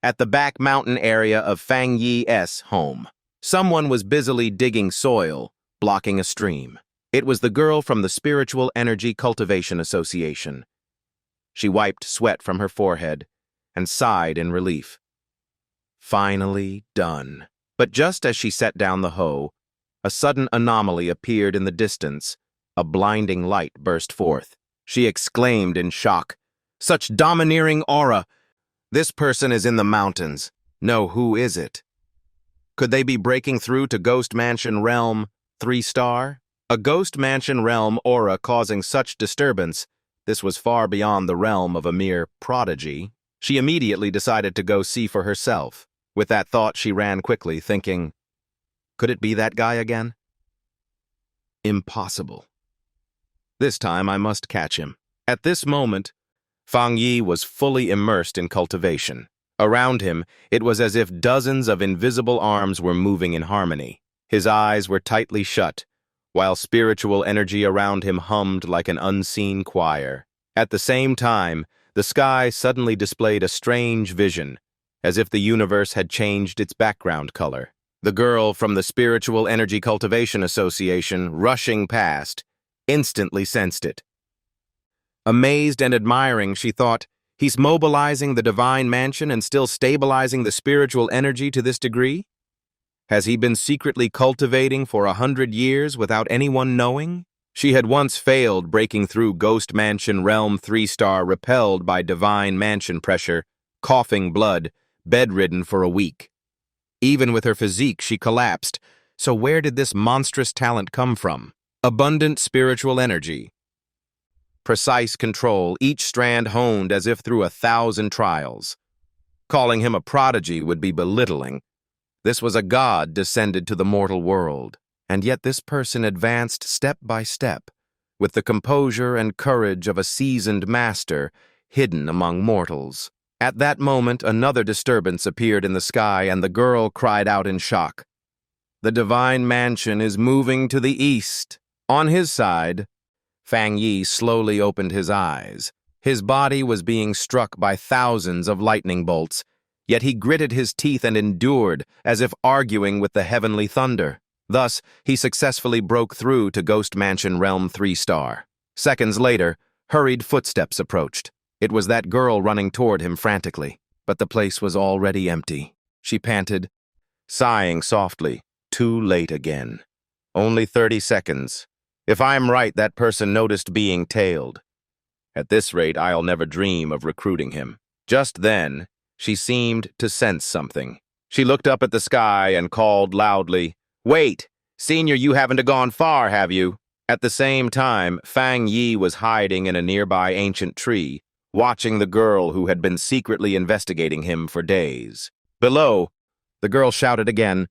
S1: at the back mountain area of Fang Yi's home, someone was busily digging soil, blocking a stream. It was the girl from the Spiritual Energy Cultivation Association. She wiped sweat from her forehead and sighed in relief. Finally done. But just as she set down the hoe, a sudden anomaly appeared in the distance. A blinding light burst forth. She exclaimed in shock, "Such domineering aura! This person is in the mountains. No, who is it? Could they be breaking through to Ghost Mansion Realm 3-star? A Ghost Mansion Realm aura causing such disturbance, this was far beyond the realm of a mere prodigy. She immediately decided to go see for herself. With that thought, she ran quickly, thinking, could it be that guy again? Impossible. This time I must catch him. At this moment, Fang Yi was fully immersed in cultivation. Around him, it was as if dozens of invisible arms were moving in harmony. His eyes were tightly shut, while spiritual energy around him hummed like an unseen choir. At the same time, the sky suddenly displayed a strange vision, as if the universe had changed its background color. The girl from the Spiritual Energy Cultivation Association, rushing past, instantly sensed it. Amazed and admiring, she thought, he's mobilizing the divine mansion and still stabilizing the spiritual energy to this degree? Has he been secretly cultivating for 100 years without anyone knowing? She had once failed breaking through Ghost Mansion Realm 3-star, repelled by divine mansion pressure, coughing blood, bedridden for a week. Even with her physique, she collapsed. So where did this monstrous talent come from? Abundant spiritual energy. Precise control, each strand honed as if through 1,000 trials. Calling him a prodigy would be belittling. This was a god descended to the mortal world, And yet this person advanced step by step, with the composure and courage of a seasoned master hidden among mortals. At that moment, another disturbance appeared in the sky, and the girl cried out in shock. "The divine mansion is moving to the east." On his side, Fang Yi slowly opened his eyes. His body was being struck by thousands of lightning bolts, yet he gritted his teeth and endured, as if arguing with the heavenly thunder. Thus, he successfully broke through to Ghost Mansion Realm 3-star. Seconds later, hurried footsteps approached. It was that girl running toward him frantically, but the place was already empty. She panted, sighing softly. Too late again. Only 30 seconds. If I'm right, that person noticed being tailed. At this rate, I'll never dream of recruiting him. Just then, she seemed to sense something. She looked up at the sky and called loudly, "Wait! Senior, you haven't gone far, have you?" At the same time, Fang Yi was hiding in a nearby ancient tree, watching the girl who had been secretly investigating him for days. Below, the girl shouted again,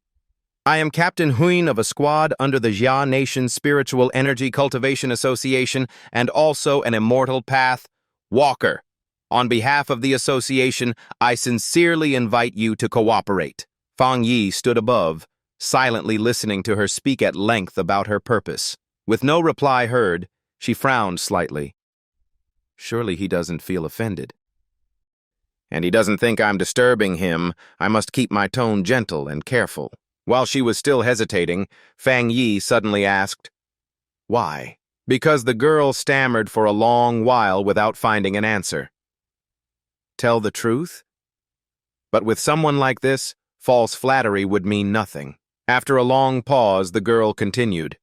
S1: "I am Captain Huyn of a squad under the Jia Nation Spiritual Energy Cultivation Association and also an Immortal Path Walker. On behalf of the association, I sincerely invite you to cooperate." Fang Yi stood above, silently listening to her speak at length about her purpose. With no reply heard, she frowned slightly. Surely he doesn't feel offended. And he doesn't think I'm disturbing him. I must keep my tone gentle and careful. While she was still hesitating, Fang Yi suddenly asked, "Why?" Because the girl stammered for a long while without finding an answer. Tell the truth? But with someone like this, false flattery would mean nothing. After a long pause, the girl continued.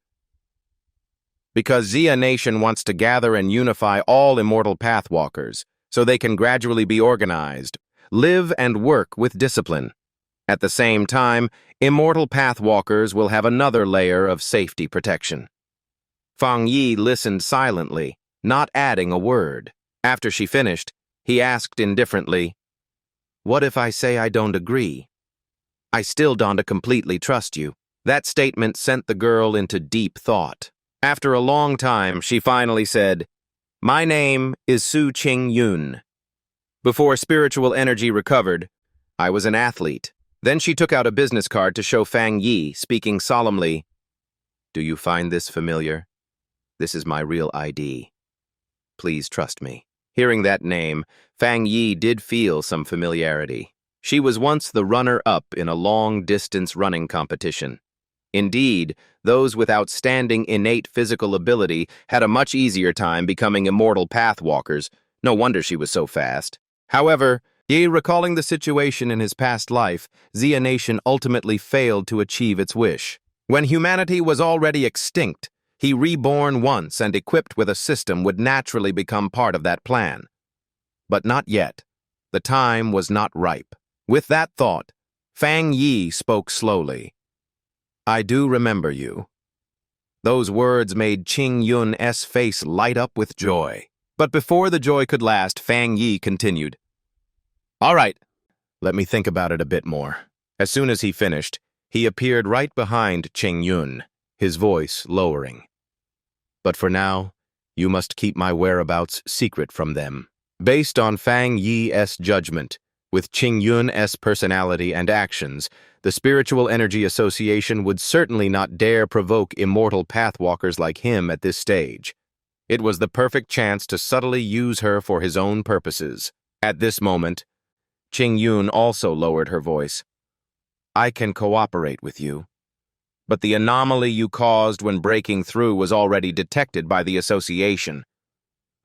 S1: Because Xia Nation wants to gather and unify all immortal pathwalkers, so they can gradually be organized, live and work with discipline. At the same time, immortal pathwalkers will have another layer of safety protection. Fang Yi listened silently, not adding a word. After she finished, he asked indifferently, "What if I say I don't agree? I still don't completely trust you." That statement sent the girl into deep thought. After a long time, she finally said, "My name is Su Qing Yun. Before spiritual energy recovered, I was an athlete." Then she took out a business card to show Fang Yi, speaking solemnly, "Do you find this familiar? This is my real ID. Please trust me." Hearing that name, Fang Yi did feel some familiarity. She was once the runner-up in a long-distance running competition. Indeed, those with outstanding innate physical ability had a much easier time becoming immortal pathwalkers. No wonder she was so fast. However, Yi recalling the situation in his past life, Xia Nation ultimately failed to achieve its wish. When humanity was already extinct, he reborn once and equipped with a system would naturally become part of that plan. But not yet. The time was not ripe. With that thought, Fang Yi spoke slowly. "I do remember you." Those words made Qing Yun's face light up with joy. But before the joy could last, Fang Yi continued, "All right, let me think about it a bit more." As soon as he finished, he appeared right behind Qing Yun, his voice lowering. "But for now, you must keep my whereabouts secret from them." Based on Fang Yi's judgment, with Qing Yun's personality and actions, the Spiritual Energy Association would certainly not dare provoke immortal pathwalkers like him at this stage. It was the perfect chance to subtly use her for his own purposes. At this moment, Qing Yun also lowered her voice. "I can cooperate with you, but the anomaly you caused when breaking through was already detected by the association.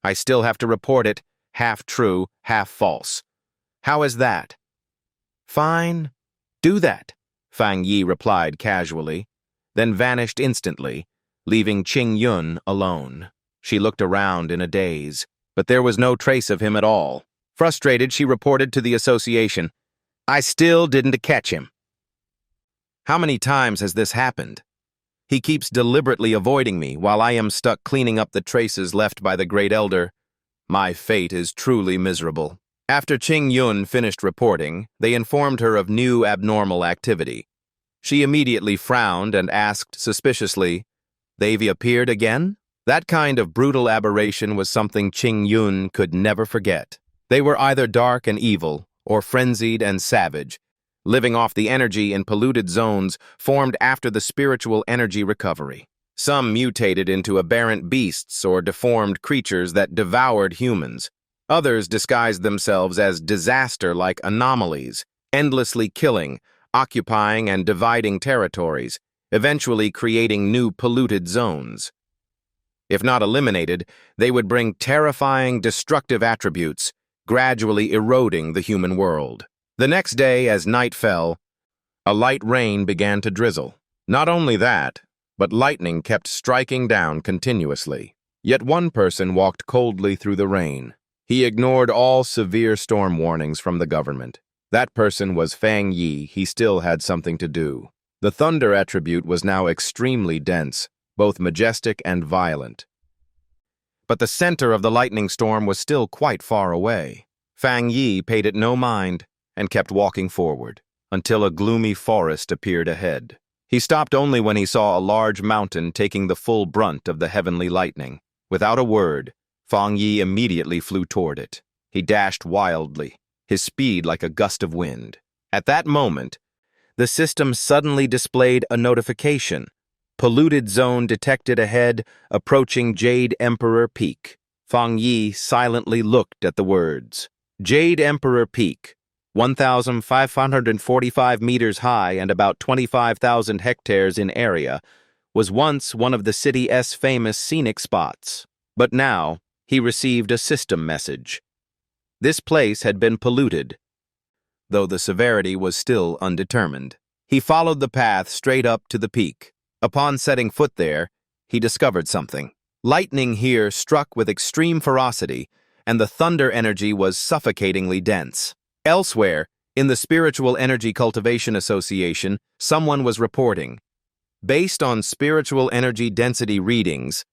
S1: I still have to report it, half true, half false. How is that?" "Fine. Do that," Fang Yi replied casually, then vanished instantly, leaving Qing Yun alone. She looked around in a daze, but there was no trace of him at all. Frustrated, she reported to the association, "I still didn't catch him." How many times has this happened? He keeps deliberately avoiding me while I am stuck cleaning up the traces left by the Great Elder. My fate is truly miserable. After Qing Yun finished reporting, they informed her of new abnormal activity. She immediately frowned and asked suspiciously, "They've appeared again?" That kind of brutal aberration was something Qing-yun could never forget. They were either dark and evil, or frenzied and savage, living off the energy in polluted zones formed after the spiritual energy recovery. Some mutated into aberrant beasts or deformed creatures that devoured humans. Others disguised themselves as disaster-like anomalies, endlessly killing, occupying and dividing territories, eventually creating new polluted zones. If not eliminated, they would bring terrifying, destructive attributes, gradually eroding the human world. The next day, as night fell, a light rain began to drizzle. Not only that, but lightning kept striking down continuously. Yet one person walked coldly through the rain. He ignored all severe storm warnings from the government. That person was Fang Yi. He still had something to do. The thunder attribute was now extremely dense, both majestic and violent. But the center of the lightning storm was still quite far away. Fang Yi paid it no mind and kept walking forward, until a gloomy forest appeared ahead. He stopped only when he saw a large mountain taking the full brunt of the heavenly lightning. Without a word, Fang Yi immediately flew toward it. He dashed wildly, his speed like a gust of wind. At that moment, the system suddenly displayed a notification. Polluted zone detected ahead, approaching Jade Emperor Peak. Fang Yi silently looked at the words. Jade Emperor Peak, 1,545 meters high and about 25,000 hectares in area, was once one of the city's famous scenic spots. But now, he received a system message. This place had been polluted, though the severity was still undetermined. He followed the path straight up to the peak. Upon setting foot there, he discovered something. Lightning here struck with extreme ferocity, and the thunder energy was suffocatingly dense. Elsewhere, in the Spiritual Energy Cultivation Association, someone was reporting, based on spiritual energy density readings,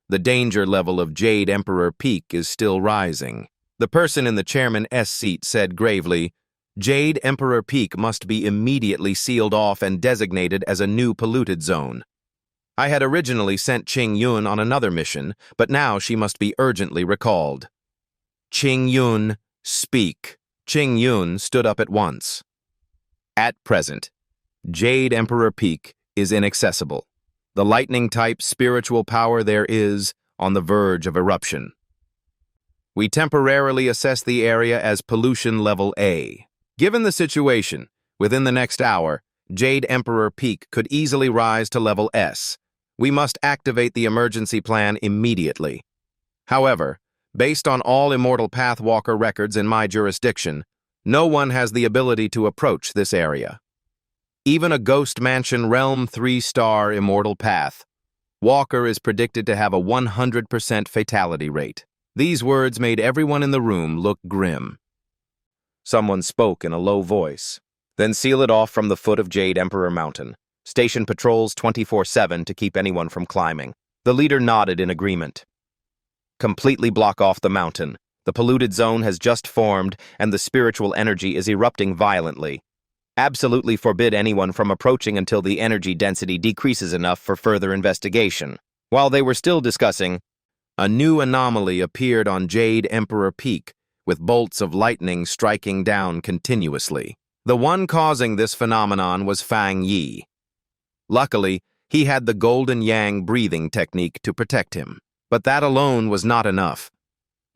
S1: the danger level of Jade Emperor Peak is still rising. The person in the chairman's seat said gravely, Jade Emperor Peak must be immediately sealed off and designated as a new polluted zone. I had originally sent Qing-yun on another mission, but now she must be urgently recalled. Qing-yun, speak. Qing-yun stood up at once. At present, Jade Emperor Peak is inaccessible. The lightning-type spiritual power there is on the verge of eruption. We temporarily assess the area as pollution level A. Given the situation, within the next hour, Jade Emperor Peak could easily rise to level S. We must activate the emergency plan immediately. However, based on all Immortal Pathwalker records in my jurisdiction, no one has the ability to approach this area. Even a Ghost Mansion Realm 3-star Immortal Path, Walker is predicted to have a 100% fatality rate. These words made everyone in the room look grim. Someone spoke in a low voice. Then seal it off from the foot of Jade Emperor Mountain. Station patrols 24/7 to keep anyone from climbing. The leader nodded in agreement. Completely block off the mountain. The polluted zone has just formed, and the spiritual energy is erupting violently. Absolutely forbid anyone from approaching until the energy density decreases enough for further investigation. While they were still discussing, a new anomaly appeared on Jade Emperor Peak, with bolts of lightning striking down continuously. The one causing this phenomenon was Fang Yi. Luckily, he had the golden yang breathing technique to protect him. But that alone was not enough.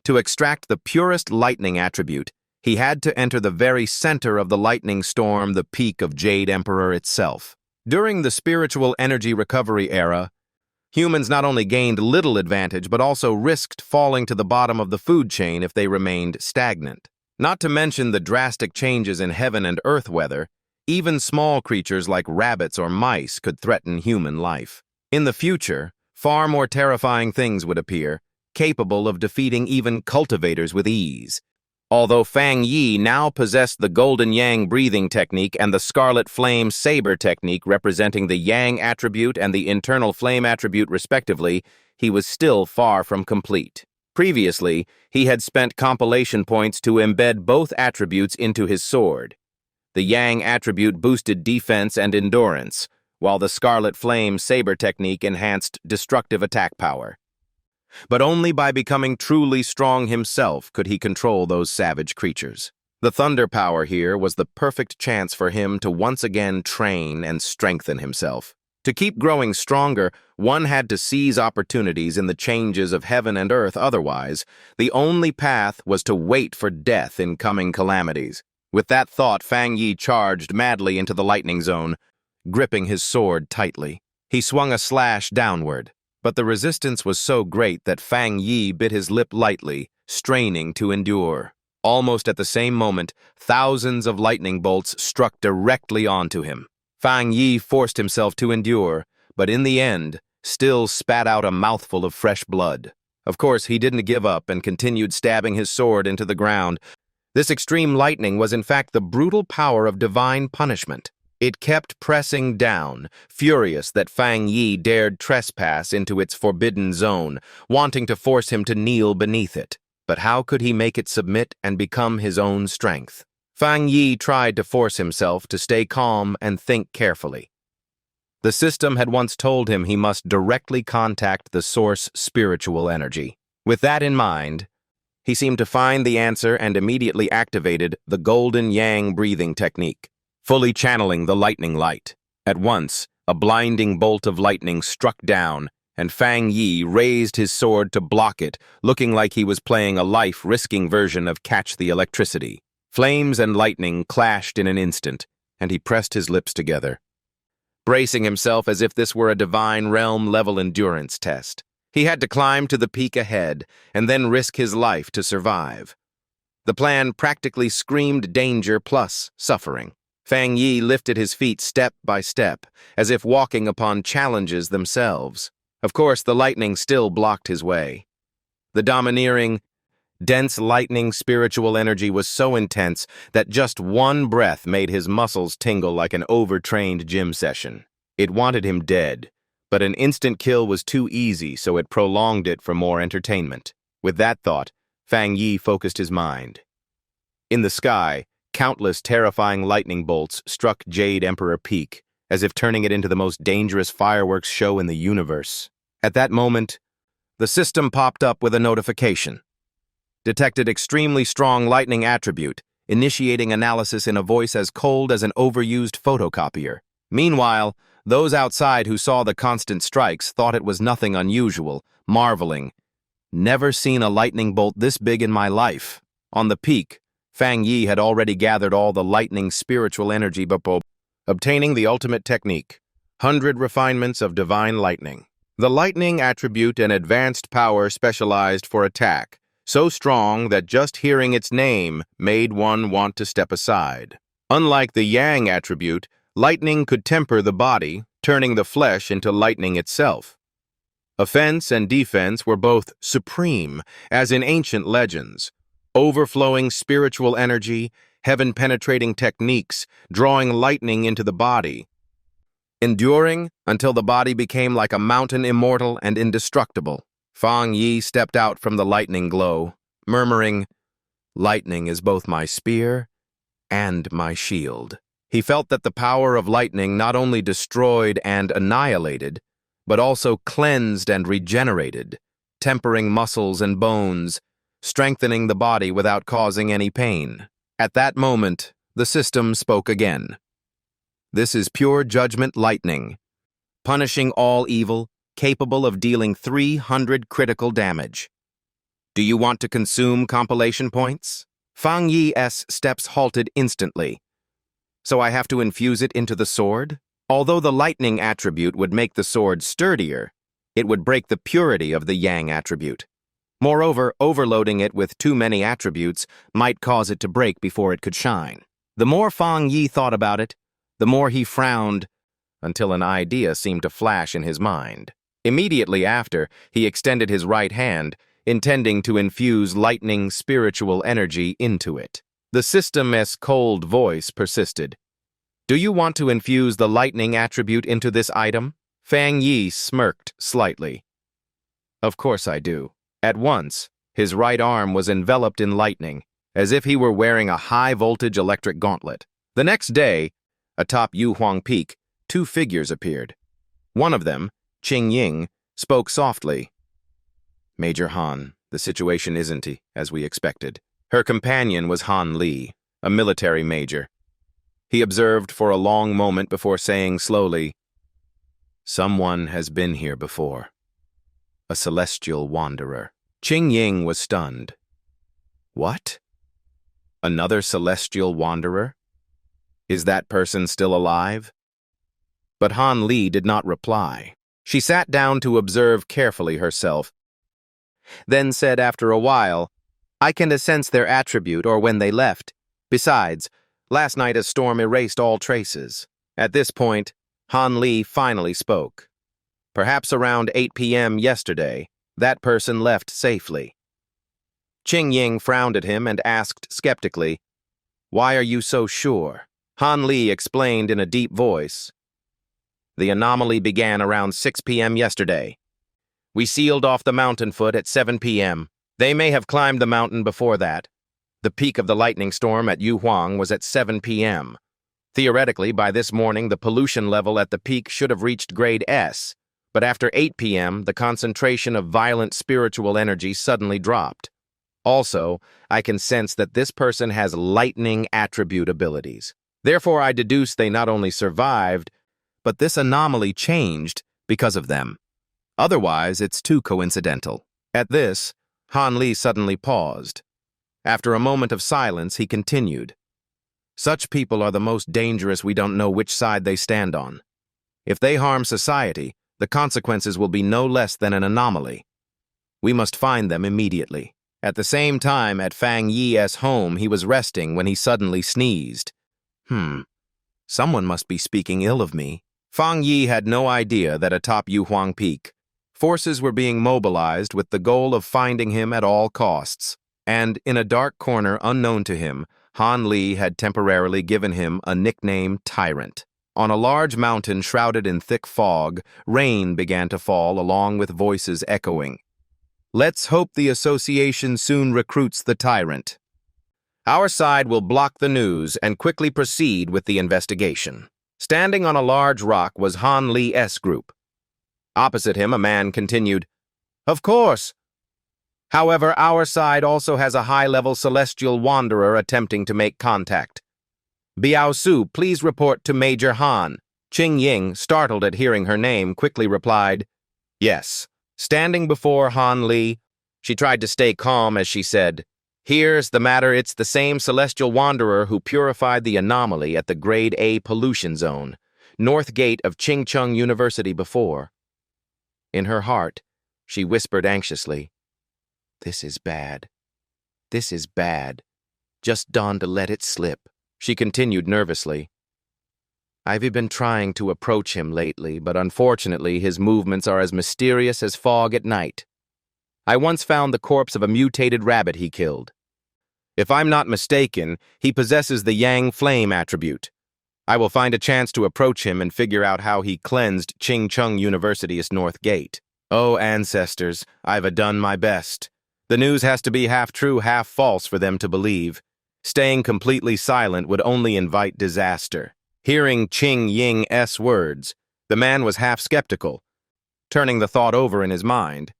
S1: To extract the purest lightning attribute, he had to enter the very center of the lightning storm, the peak of Jade Emperor itself. During the spiritual energy recovery era, humans not only gained little advantage but also risked falling to the bottom of the food chain if they remained stagnant. Not to mention the drastic changes in heaven and earth weather, even small creatures like rabbits or mice could threaten human life. In the future, far more terrifying things would appear, capable of defeating even cultivators with ease. Although Fang Yi now possessed the Golden Yang breathing technique and the Scarlet Flame Saber technique representing the Yang attribute and the internal flame attribute respectively, he was still far from complete. Previously, he had spent compilation points to embed both attributes into his sword. The yang attribute boosted defense and endurance, while the scarlet flame saber technique enhanced destructive attack power. But only by becoming truly strong himself could he control those savage creatures. The thunder power here was the perfect chance for him to once again train and strengthen himself. To keep growing stronger, one had to seize opportunities in the changes of heaven and earth. Otherwise, the only path was to wait for death in coming calamities. With that thought, Fang Yi charged madly into the lightning zone, gripping his sword tightly. He swung a slash downward, but the resistance was so great that Fang Yi bit his lip lightly, straining to endure. Almost at the same moment, thousands of lightning bolts struck directly onto him. Fang Yi forced himself to endure, but in the end, still spat out a mouthful of fresh blood. Of course, he didn't give up and continued stabbing his sword into the ground. This extreme lightning was in fact the brutal power of divine punishment. It kept pressing down, furious that Fang Yi dared trespass into its forbidden zone, wanting to force him to kneel beneath it. But how could he make it submit and become his own strength? Fang Yi tried to force himself to stay calm and think carefully. The system had once told him he must directly contact the source spiritual energy. With that in mind, he seemed to find the answer and immediately activated the golden yang breathing technique, fully channeling the lightning light. At once, a blinding bolt of lightning struck down, and Fang Yi raised his sword to block it, looking like he was playing a life-risking version of Catch the Electricity. Flames and lightning clashed in an instant, and he pressed his lips together, bracing himself as if this were a divine realm-level endurance test. He had to climb to the peak ahead, and then risk his life to survive. The plan practically screamed danger plus suffering. Fang Yi lifted his feet step by step, as if walking upon challenges themselves. Of course, the lightning still blocked his way. The domineering, dense lightning spiritual energy was so intense that just one breath made his muscles tingle like an overtrained gym session. It wanted him dead, but an instant kill was too easy, so it prolonged it for more entertainment. With that thought, Fang Yi focused his mind. In the sky, countless terrifying lightning bolts struck Jade Emperor Peak, as if turning it into the most dangerous fireworks show in the universe. At that moment, the system popped up with a notification. Detected extremely strong lightning attribute, initiating analysis in a voice as cold as an overused photocopier. Meanwhile, those outside who saw the constant strikes thought it was nothing unusual, marveling. Never seen a lightning bolt this big in my life. On the peak, Fang Yi had already gathered all the lightning spiritual energy before obtaining the ultimate technique, 100 refinements of divine lightning. The lightning attribute an advanced power specialized for attack, so strong that just hearing its name made one want to step aside. Unlike the yang attribute, lightning could temper the body, turning the flesh into lightning itself. Offense and defense were both supreme, as in ancient legends. Overflowing spiritual energy, heaven-penetrating techniques, drawing lightning into the body. Enduring until the body became like a mountain, immortal and indestructible. Fang Yi stepped out from the lightning glow, murmuring, "Lightning is both my spear and my shield." He felt that the power of lightning not only destroyed and annihilated, but also cleansed and regenerated, tempering muscles and bones, strengthening the body without causing any pain. At that moment, the system spoke again. This is pure judgment lightning, punishing all evil, capable of dealing 300 critical damage. Do you want to consume compilation points? Fang Yi's steps halted instantly. So I have to infuse it into the sword? Although the lightning attribute would make the sword sturdier, it would break the purity of the yang attribute. Moreover, overloading it with too many attributes might cause it to break before it could shine. The more Fang Yi thought about it, the more he frowned, until an idea seemed to flash in his mind. Immediately after, he extended his right hand, intending to infuse lightning spiritual energy into it. The system's cold voice persisted. "Do you want to infuse the lightning attribute into this item?" Fang Yi smirked slightly. "Of course I do." At once, his right arm was enveloped in lightning, as if he were wearing a high-voltage electric gauntlet. The next day, atop Yuhuang Peak, two figures appeared. One of them, Qing Ying, spoke softly. Major Han, the situation isn't as we expected. Her companion was Han Li, a military major. He observed for a long moment before saying slowly, "Someone has been here before. A celestial wanderer." Qing Ying was stunned. What? Another celestial wanderer? Is that person still alive? But Han Li did not reply. She sat down to observe carefully herself, then said after a while, "I can sense their attribute or when they left. Besides, last night a storm erased all traces." At this point, Han Li finally spoke. Perhaps around 8 p.m. yesterday, that person left safely. Qing Ying frowned at him and asked skeptically, "Why are you so sure?" Han Li explained in a deep voice, "The anomaly began around 6 p.m. yesterday. We sealed off the mountain foot at 7 p.m. They may have climbed the mountain before that. The peak of the lightning storm at Yuhuang was at 7 p.m. Theoretically, by this morning, the pollution level at the peak should have reached grade S, but after 8 p.m., the concentration of violent spiritual energy suddenly dropped. Also, I can sense that this person has lightning attribute abilities. Therefore, I deduce they not only survived, but this anomaly changed because of them. Otherwise, it's too coincidental." At this, Han Li suddenly paused. After a moment of silence, he continued, "Such people are the most dangerous. We don't know which side they stand on. If they harm society, the consequences will be no less than an anomaly. We must find them immediately." At the same time, at Fang Yi's home, he was resting when he suddenly sneezed. Someone must be speaking ill of me. Fang Yi had no idea that atop Yuhuang Peak, forces were being mobilized with the goal of finding him at all costs. And in a dark corner unknown to him, Han Li had temporarily given him a nickname, Tyrant. On a large mountain shrouded in thick fog, rain began to fall along with voices echoing. "Let's hope the association soon recruits the Tyrant. Our side will block the news and quickly proceed with the investigation." Standing on a large rock was Han Li's group. Opposite him, a man continued, "Of course. However, our side also has a high-level celestial wanderer attempting to make contact. Biao Su, please report to Major Han." Qing Ying, startled at hearing her name, quickly replied, "Yes." Standing before Han Li, she tried to stay calm as she said, "Here's the matter. It's the same celestial wanderer who purified the anomaly at the Grade A pollution zone, north gate of Qingcheng University before." In her heart, she whispered anxiously, "This is bad. This is bad. Just dawned to let it slip." She continued nervously, "I've been trying to approach him lately, but unfortunately his movements are as mysterious as fog at night. I once found the corpse of a mutated rabbit he killed. If I'm not mistaken, he possesses the Yang Flame attribute. I will find a chance to approach him and figure out how he cleansed Qingcheng University's north gate. Oh, ancestors, I've done my best. The news has to be half true, half false for them to believe. Staying completely silent would only invite disaster." Hearing Qing Ying's words, the man was half skeptical, turning the thought over in his mind.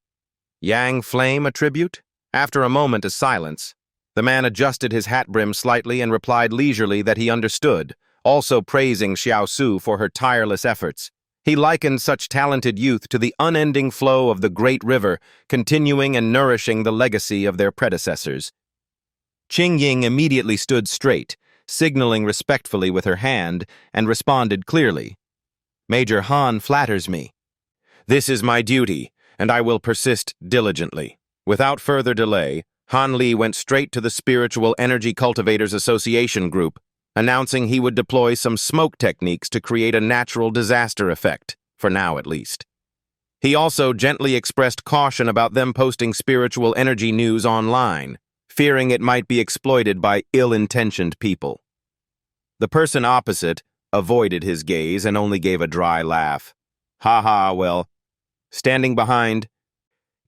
S1: Yang Flame attribute? After a moment of silence, the man adjusted his hat brim slightly and replied leisurely that he understood, also praising Xiao Su for her tireless efforts. He likened such talented youth to the unending flow of the great river, continuing and nourishing the legacy of their predecessors. Qing Ying immediately stood straight, signaling respectfully with her hand, and responded clearly, "Major Han flatters me. This is my duty, and I will persist diligently." Without further delay, Han Li went straight to the Spiritual Energy Cultivators Association group, announcing he would deploy some smoke techniques to create a natural disaster effect, for now at least. He also gently expressed caution about them posting spiritual energy news online, fearing it might be exploited by ill-intentioned people. The person opposite avoided his gaze and only gave a dry laugh. "Ha ha, well." Standing behind,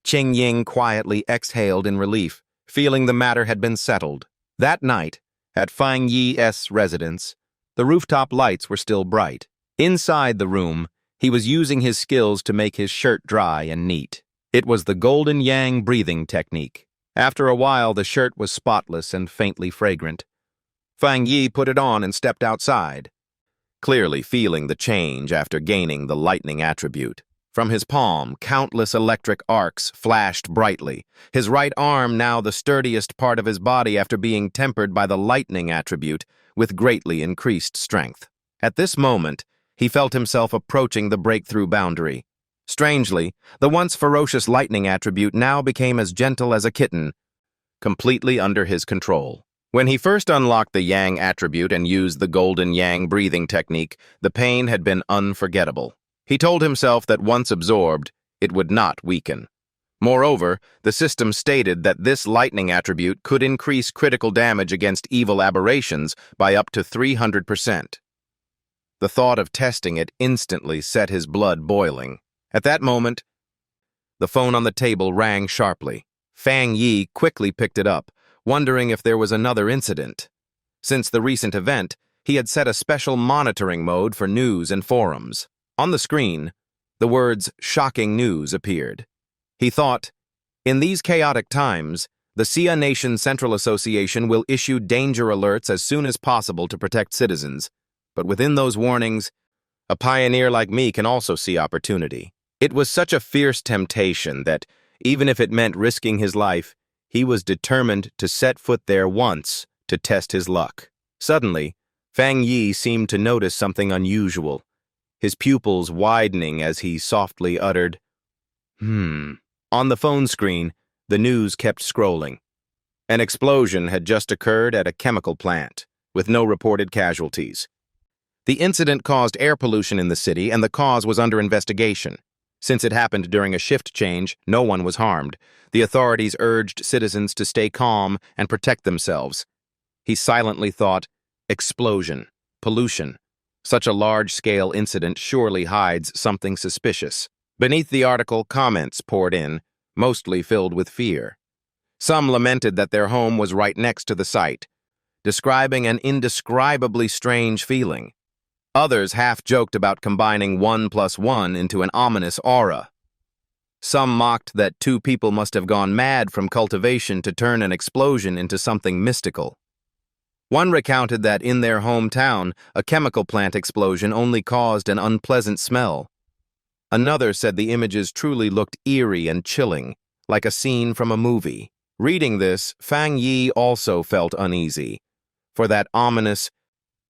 S1: Qing Ying quietly exhaled in relief, feeling the matter had been settled. That night, at Fang Yi's residence, The rooftop lights were still bright. Inside the room, he was using his skills to make his shirt dry and neat. It was the golden yang breathing technique. After a while, the shirt was spotless and faintly fragrant. Fang Yi put it on and stepped outside, clearly feeling the change after gaining the lightning attribute. From his palm, countless electric arcs flashed brightly, his right arm now the sturdiest part of his body after being tempered by the lightning attribute with greatly increased strength. At this moment, he felt himself approaching the breakthrough boundary. Strangely, the once ferocious lightning attribute now became as gentle as a kitten, completely under his control. When he first unlocked the Yang attribute and used the golden Yang breathing technique, the pain had been unforgettable. He told himself that once absorbed, it would not weaken. Moreover, the system stated that this lightning attribute could increase critical damage against evil aberrations by up to 300%. The thought of testing it instantly set his blood boiling. At that moment, the phone on the table rang sharply. Fang Yi quickly picked it up, wondering if there was another incident. Since the recent event, he had set a special monitoring mode for news and forums. On the screen, the words "shocking news" appeared. He thought, in these chaotic times, the Sia Nation Central Association will issue danger alerts as soon as possible to protect citizens. But within those warnings, a pioneer like me can also see opportunity. It was such a fierce temptation that, even if it meant risking his life, he was determined to set foot there once to test his luck. Suddenly, Fang Yi seemed to notice something unusual, his pupils widening as he softly uttered, On the phone screen, the news kept scrolling. An explosion had just occurred at a chemical plant, with no reported casualties. The incident caused air pollution in the city, and the cause was under investigation. Since it happened during a shift change, no one was harmed. The authorities urged citizens to stay calm and protect themselves. He silently thought, explosion, pollution. Such a large-scale incident surely hides something suspicious. Beneath the article, comments poured in, mostly filled with fear. Some lamented that their home was right next to the site, describing an indescribably strange feeling. Others half-joked about combining 1 plus 1 into an ominous aura. Some mocked that two people must have gone mad from cultivation to turn an explosion into something mystical. One recounted that in their hometown, a chemical plant explosion only caused an unpleasant smell. Another said the images truly looked eerie and chilling, like a scene from a movie. Reading this, Fang Yi also felt uneasy, for that ominous,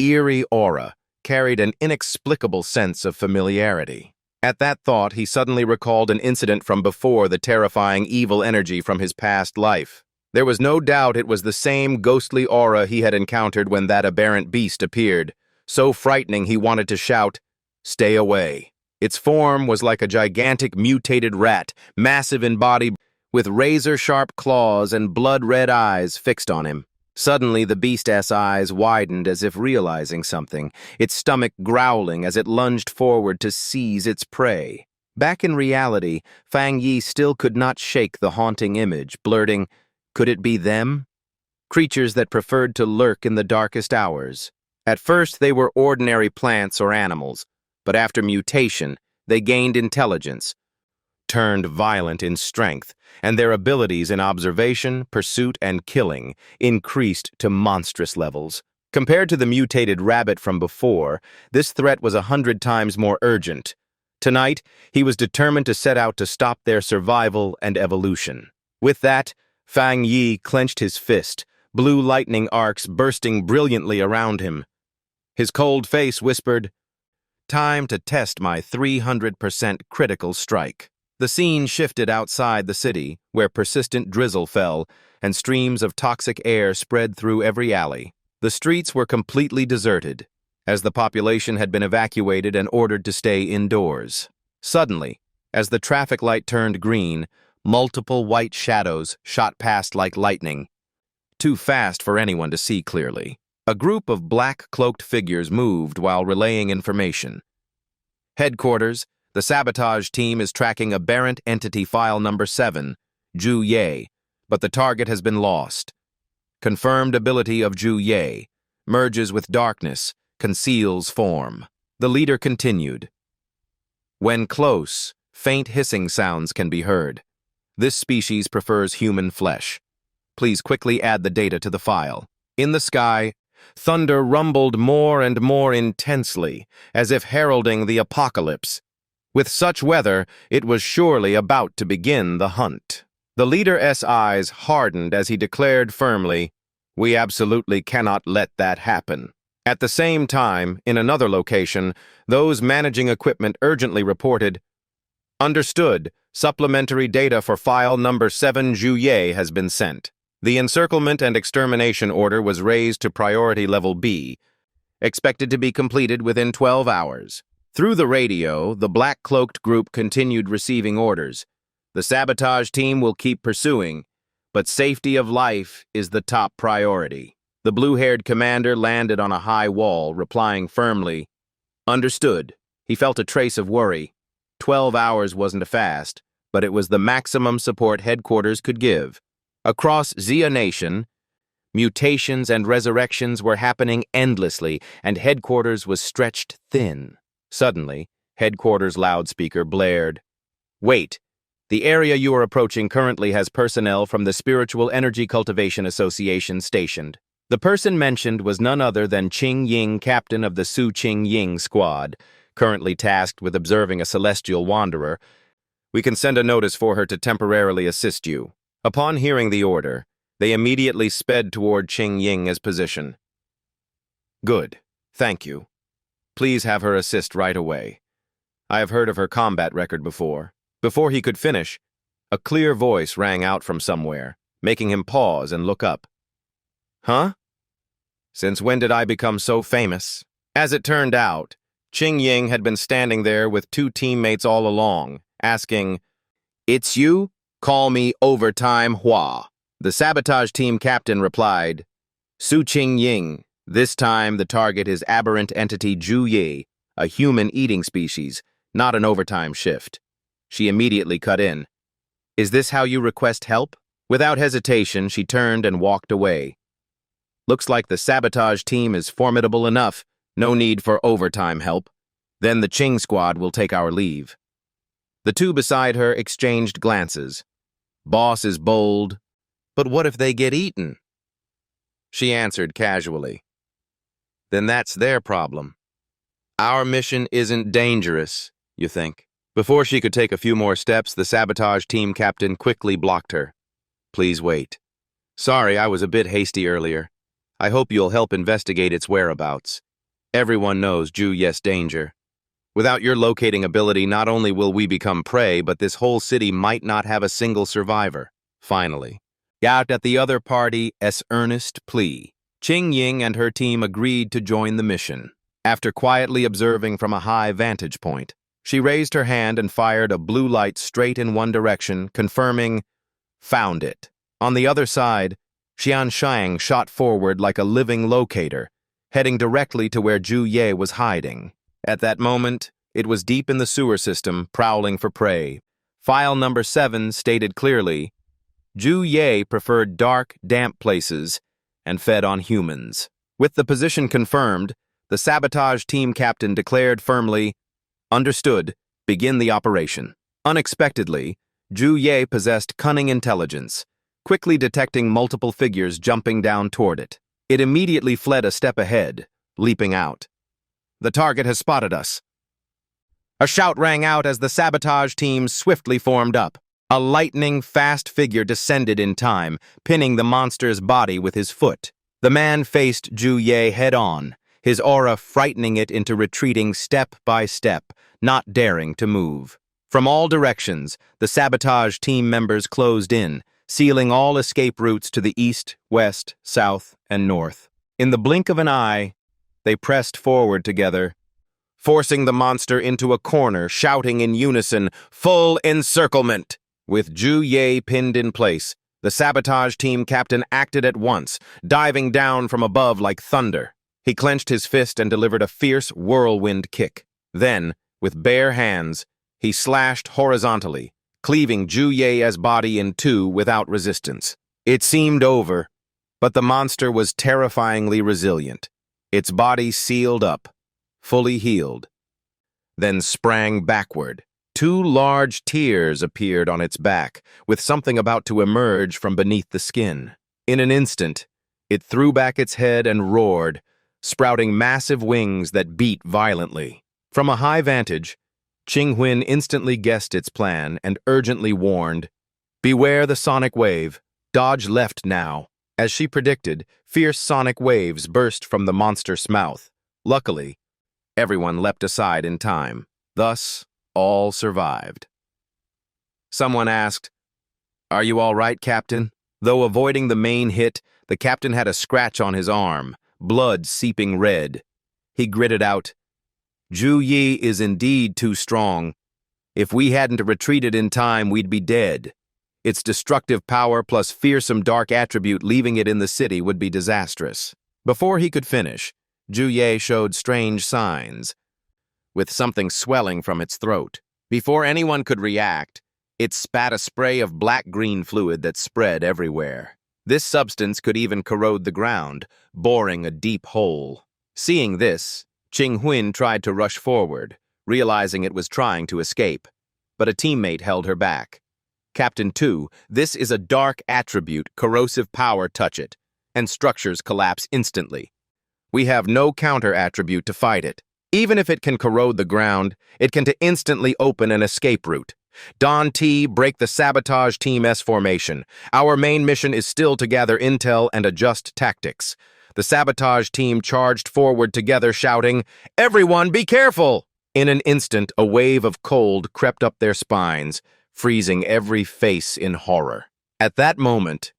S1: eerie aura carried an inexplicable sense of familiarity. At that thought, he suddenly recalled an incident from before, the terrifying evil energy from his past life. There was no doubt it was the same ghostly aura he had encountered when that aberrant beast appeared. So frightening he wanted to shout, "Stay away." Its form was like a gigantic mutated rat, massive in body, with razor-sharp claws and blood-red eyes fixed on him. Suddenly, the beast's eyes widened as if realizing something, its stomach growling as it lunged forward to seize its prey. Back in reality, Fang Yi still could not shake the haunting image, blurting, could it be them? Creatures that preferred to lurk in the darkest hours. At first, they were ordinary plants or animals, but after mutation, they gained intelligence, turned violent in strength, and their abilities in observation, pursuit, and killing increased to monstrous levels. Compared to the mutated rabbit from before, this threat was 100 times more urgent. Tonight, he was determined to set out to stop their survival and evolution. With that, Fang Yi clenched his fist, blue lightning arcs bursting brilliantly around him. His cold face whispered, "Time to test my 300% critical strike." The scene shifted outside the city, where persistent drizzle fell, and streams of toxic air spread through every alley. The streets were completely deserted, as the population had been evacuated and ordered to stay indoors. Suddenly, as the traffic light turned green, multiple white shadows shot past like lightning, too fast for anyone to see clearly. A group of black-cloaked figures moved while relaying information. Headquarters, the sabotage team is tracking aberrant entity file number 7, Zhu Ye, but the target has been lost. Confirmed ability of Zhu Ye, merges with darkness, conceals form. The leader continued. When close, faint hissing sounds can be heard. This species prefers human flesh. Please quickly add the data to the file. In the sky, thunder rumbled more and more intensely, as if heralding the apocalypse. With such weather, it was surely about to begin the hunt. The leader's eyes hardened as he declared firmly, "We absolutely cannot let that happen." At the same time, in another location, those managing equipment urgently reported, "Understood. Supplementary data for file number 7 Juillet has been sent. The encirclement and extermination order was raised to priority level B, expected to be completed within 12 hours. Through the radio, the black-cloaked group continued receiving orders. The sabotage team will keep pursuing, but safety of life is the top priority. The blue-haired commander landed on a high wall, replying firmly, "Understood." He felt a trace of worry. 12 hours wasn't fast, but it was the maximum support headquarters could give. Across Zia Nation, mutations and resurrections were happening endlessly, and headquarters was stretched thin. Suddenly, headquarters loudspeaker blared, "Wait, the area you are approaching currently has personnel from the Spiritual Energy Cultivation Association stationed." The person mentioned was none other than Qing Ying, captain of the Su Qing Ying squad, currently tasked with observing a celestial wanderer. "We can send a notice for her to temporarily assist you." Upon hearing the order, they immediately sped toward Qing Ying's position. "Good, thank you. Please have her assist right away. I have heard of her combat record before." Before he could finish, a clear voice rang out from somewhere, making him pause and look up. "Huh? Since when did I become so famous?" As it turned out, Qing Ying had been standing there with two teammates all along, asking, "It's you? Call me Overtime Hua." The sabotage team captain replied, "Su Qing Ying. This time the target is aberrant entity Zhu Yi, a human-eating species, not an overtime shift." She immediately cut in. "Is this how you request help?" Without hesitation, she turned and walked away. "Looks like the sabotage team is formidable enough. No need for overtime help. Then the Qing squad will take our leave." The two beside her exchanged glances. "Boss is bold, but what if they get eaten?" She answered casually, "Then that's their problem. Our mission isn't dangerous, you think?" Before she could take a few more steps, the sabotage team captain quickly blocked her. "Please wait. Sorry, I was a bit hasty earlier. I hope you'll help investigate its whereabouts. Everyone knows Zhu Ye's danger. Without your locating ability, not only will we become prey, but this whole city might not have a single survivor." Finally, out at the other party's earnest plea, Qing Ying and her team agreed to join the mission. After quietly observing from a high vantage point, she raised her hand and fired a blue light straight in one direction, confirming, "Found it." On the other side, Xian Shang shot forward like a living locator, heading directly to where Zhu Ye was hiding. At that moment, it was deep in the sewer system, prowling for prey. File number 7 stated clearly, Zhu Ye preferred dark, damp places and fed on humans. With the position confirmed, the sabotage team captain declared firmly, "Understood. Begin the operation." Unexpectedly, Zhu Ye possessed cunning intelligence, quickly detecting multiple figures jumping down toward it. It immediately fled a step ahead, leaping out. "The target has spotted us." A shout rang out as the sabotage team swiftly formed up. A lightning-fast figure descended in time, pinning the monster's body with his foot. The man faced Zhu Ye head-on, his aura frightening it into retreating step by step, not daring to move. From all directions, the sabotage team members closed in, sealing all escape routes to the east, west, south, and north. In the blink of an eye, they pressed forward together, forcing the monster into a corner, shouting in unison, "Full encirclement!" With Zhu Ye pinned in place, the sabotage team captain acted at once, diving down from above like thunder. He clenched his fist and delivered a fierce whirlwind kick. Then, with bare hands, he slashed horizontally, cleaving Zhu Ye's body in two without resistance. It seemed over, but the monster was terrifyingly resilient. Its body sealed up, fully healed, then sprang backward. Two large tears appeared on its back, with something about to emerge from beneath the skin. In an instant, it threw back its head and roared, sprouting massive wings that beat violently. From a high vantage, Qinghuin instantly guessed its plan and urgently warned, "Beware the sonic wave. Dodge left now." As she predicted, fierce sonic waves burst from the monster's mouth. Luckily, everyone leapt aside in time. Thus, all survived. Someone asked, "Are you all right, Captain?" Though avoiding the main hit, the captain had a scratch on his arm, blood seeping red. He gritted out, "Zhu Yi is indeed too strong. If we hadn't retreated in time, we'd be dead. Its destructive power plus fearsome dark attribute leaving it in the city would be disastrous." Before he could finish, Zhu Yi showed strange signs, with something swelling from its throat. Before anyone could react, it spat a spray of black-green fluid that spread everywhere. This substance could even corrode the ground, boring a deep hole. Seeing this, Qinghuin tried to rush forward, realizing it was trying to escape, but a teammate held her back. "Captain 2, this is a dark attribute, corrosive power, touch it, and structures collapse instantly. We have no counter-attribute to fight it. Even if it can corrode the ground, it can instantly open an escape route. Don T, break the sabotage Team S formation. Our main mission is still to gather intel and adjust tactics." The sabotage team charged forward together, shouting, "Everyone be careful!" In an instant, a wave of cold crept up their spines, freezing every face in horror. At that moment,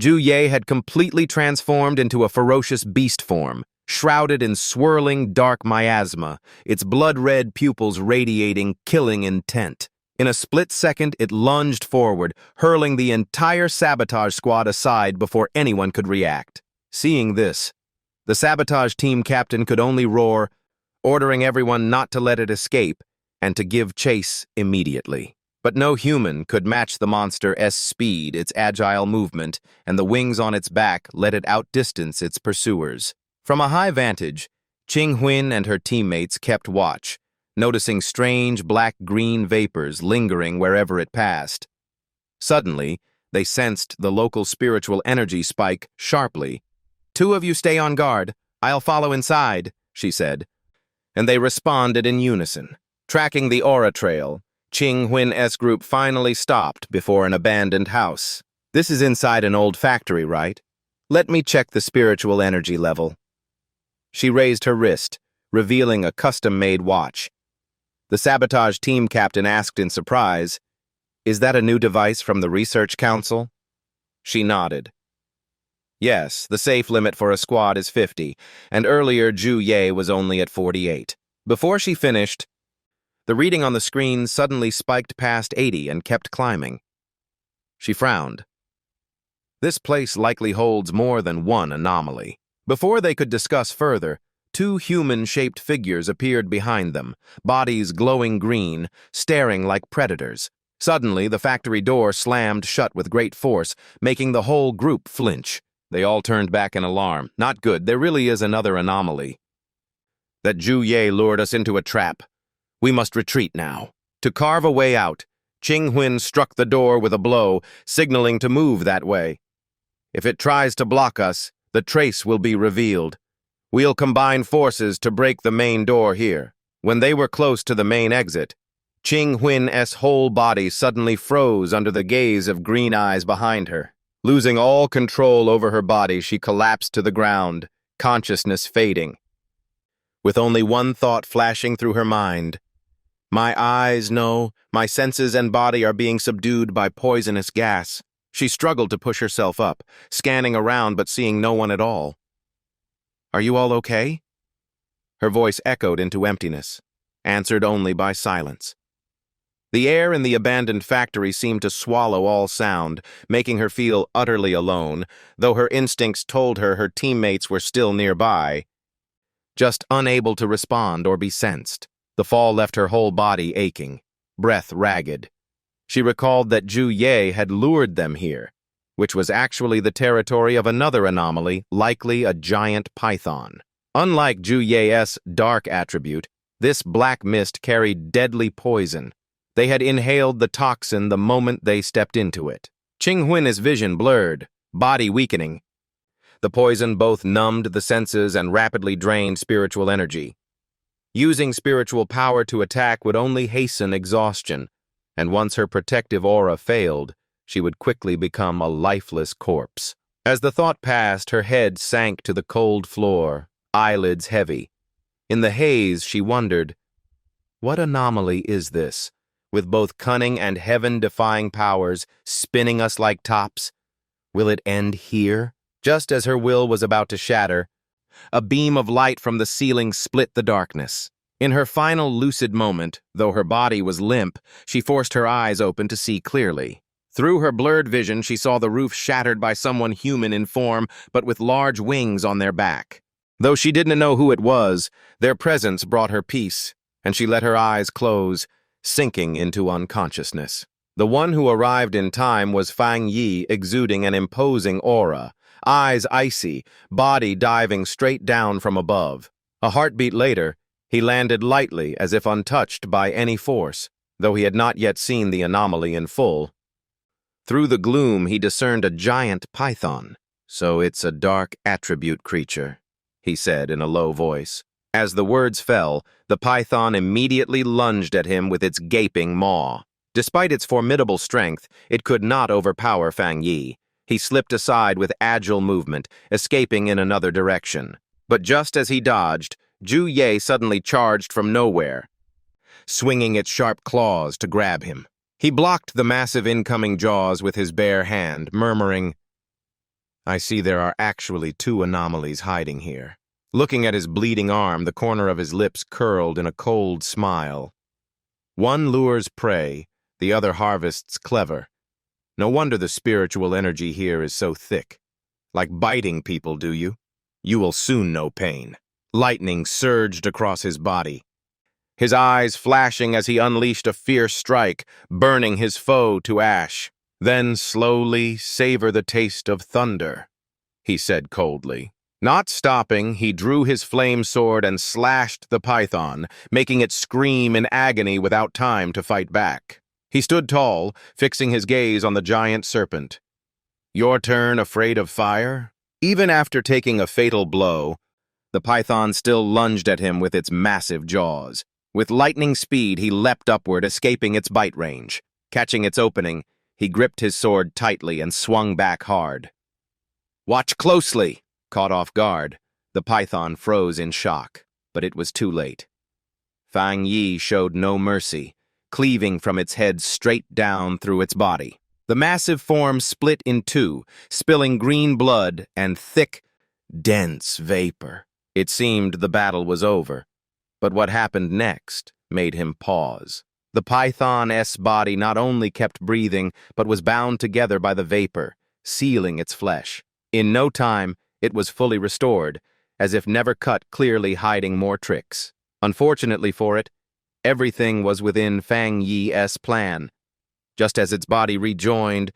S1: Zhu Ye had completely transformed into a ferocious beast form, shrouded in swirling dark miasma, its blood-red pupils radiating killing intent. In a split second, it lunged forward, hurling the entire sabotage squad aside before anyone could react. Seeing this, the sabotage team captain could only roar, ordering everyone not to let it escape and to give chase immediately. But no human could match the monster's speed, its agile movement, and the wings on its back let it outdistance its pursuers. From a high vantage, Qinghuin and her teammates kept watch, noticing strange black-green vapors lingering wherever it passed. Suddenly, they sensed the local spiritual energy spike sharply. "Two of you stay on guard. I'll follow inside," she said. And they responded in unison. Tracking the aura trail, Qinghuin's group finally stopped before an abandoned house. "This is inside an old factory, right? Let me check the spiritual energy level." She raised her wrist, revealing a custom-made watch. The sabotage team captain asked in surprise, "Is that a new device from the Research Council?" She nodded. "Yes, the safe limit for a squad is 50, and earlier Zhu Ye was only at 48. Before she finished, the reading on the screen suddenly spiked past 80 and kept climbing. She frowned. This place likely holds more than one anomaly. Before they could discuss further, two human-shaped figures appeared behind them, bodies glowing green, staring like predators. Suddenly, the factory door slammed shut with great force, making the whole group flinch. They all turned back in alarm. Not good, there really is another anomaly. "That Zhu Ye lured us into a trap. We must retreat now." To carve a way out, Qinghuin struck the door with a blow, signaling to move that way. "If it tries to block us, the trace will be revealed. We'll combine forces to break the main door here." When they were close to the main exit, Qinghuin's whole body suddenly froze under the gaze of green eyes behind her. Losing all control over her body, she collapsed to the ground, consciousness fading. With only one thought flashing through her mind, "My eyes know, my senses and body are being subdued by poisonous gas." She struggled to push herself up, scanning around but seeing no one at all. "Are you all okay?" Her voice echoed into emptiness, answered only by silence. The air in the abandoned factory seemed to swallow all sound, making her feel utterly alone, though her instincts told her her teammates were still nearby, just unable to respond or be sensed. The fall left her whole body aching, breath ragged. She recalled that Zhu Ye had lured them here, which was actually the territory of another anomaly, likely a giant python. Unlike Zhu Ye's dark attribute, this black mist carried deadly poison. They had inhaled the toxin the moment they stepped into it. Qinghuin's vision blurred, body weakening. The poison both numbed the senses and rapidly drained spiritual energy. Using spiritual power to attack would only hasten exhaustion, and once her protective aura failed, she would quickly become a lifeless corpse. As the thought passed, her head sank to the cold floor, eyelids heavy. In the haze, she wondered, what anomaly is this, with both cunning and heaven-defying powers spinning us like tops? Will it end here? Just as her will was about to shatter, a beam of light from the ceiling split the darkness. In her final lucid moment, though her body was limp, she forced her eyes open to see clearly. Through her blurred vision, she saw the roof shattered by someone human in form, but with large wings on their back. Though she didn't know who it was, their presence brought her peace, and she let her eyes close, sinking into unconsciousness. The one who arrived in time was Fang Yi, exuding an imposing aura, eyes icy, body diving straight down from above. A heartbeat later, he landed lightly as if untouched by any force, though he had not yet seen the anomaly in full. Through the gloom, he discerned a giant python. So it's a dark attribute creature, he said in a low voice. As the words fell, the python immediately lunged at him with its gaping maw. Despite its formidable strength, it could not overpower Fang Yi. He slipped aside with agile movement, escaping in another direction. But just as he dodged, Zhu Ye suddenly charged from nowhere, swinging its sharp claws to grab him. He blocked the massive incoming jaws with his bare hand, murmuring, I see there are actually two anomalies hiding here. Looking at his bleeding arm, the corner of his lips curled in a cold smile. One lures prey, the other harvests clever. No wonder the spiritual energy here is so thick. Like biting people, do you? You will soon know pain. Lightning surged across his body, his eyes flashing as he unleashed a fierce strike, burning his foe to ash. Then slowly savor the taste of thunder, he said coldly. Not stopping, he drew his flame sword and slashed the python, making it scream in agony without time to fight back. He stood tall, fixing his gaze on the giant serpent. Your turn, afraid of fire? Even after taking a fatal blow, the python still lunged at him with its massive jaws. With lightning speed, he leapt upward, escaping its bite range. Catching its opening, he gripped his sword tightly and swung back hard. Watch closely! Caught off guard, the python froze in shock, but it was too late. Fang Yi showed no mercy, cleaving from its head straight down through its body. The massive form split in two, spilling green blood and thick, dense vapor. It seemed the battle was over, but what happened next made him pause. The python's body not only kept breathing, but was bound together by the vapor, sealing its flesh. In no time, it was fully restored, as if never cut, clearly hiding more tricks. Unfortunately for it, everything was within Fang Yi's plan. Just as its body rejoined,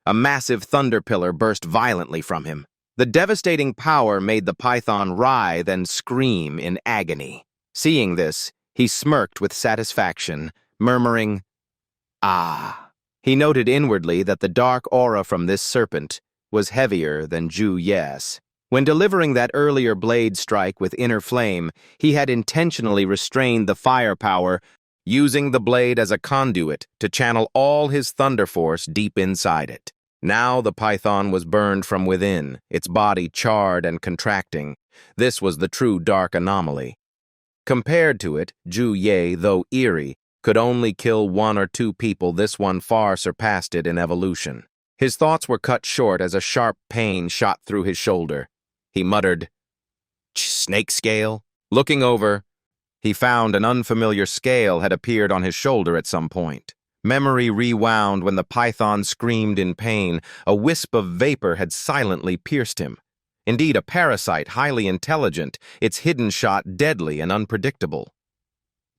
S1: a massive thunder pillar burst violently from him. The devastating power made the python writhe and scream in agony. Seeing this, he smirked with satisfaction, murmuring, Ah. He noted inwardly that the dark aura from this serpent was heavier than Zhu Ye's. When delivering that earlier blade strike with inner flame, he had intentionally restrained the firepower, using the blade as a conduit to channel all his thunder force deep inside it. Now the python was burned from within, its body charred and contracting. This was the true dark anomaly. Compared to it, Zhu Ye, though eerie, could only kill one or two people. This one far surpassed it in evolution. His thoughts were cut short as a sharp pain shot through his shoulder. He muttered, Snake scale? Looking over, he found an unfamiliar scale had appeared on his shoulder at some point. Memory rewound when the python screamed in pain. A wisp of vapor had silently pierced him. Indeed, a parasite, highly intelligent, its hidden shot deadly and unpredictable.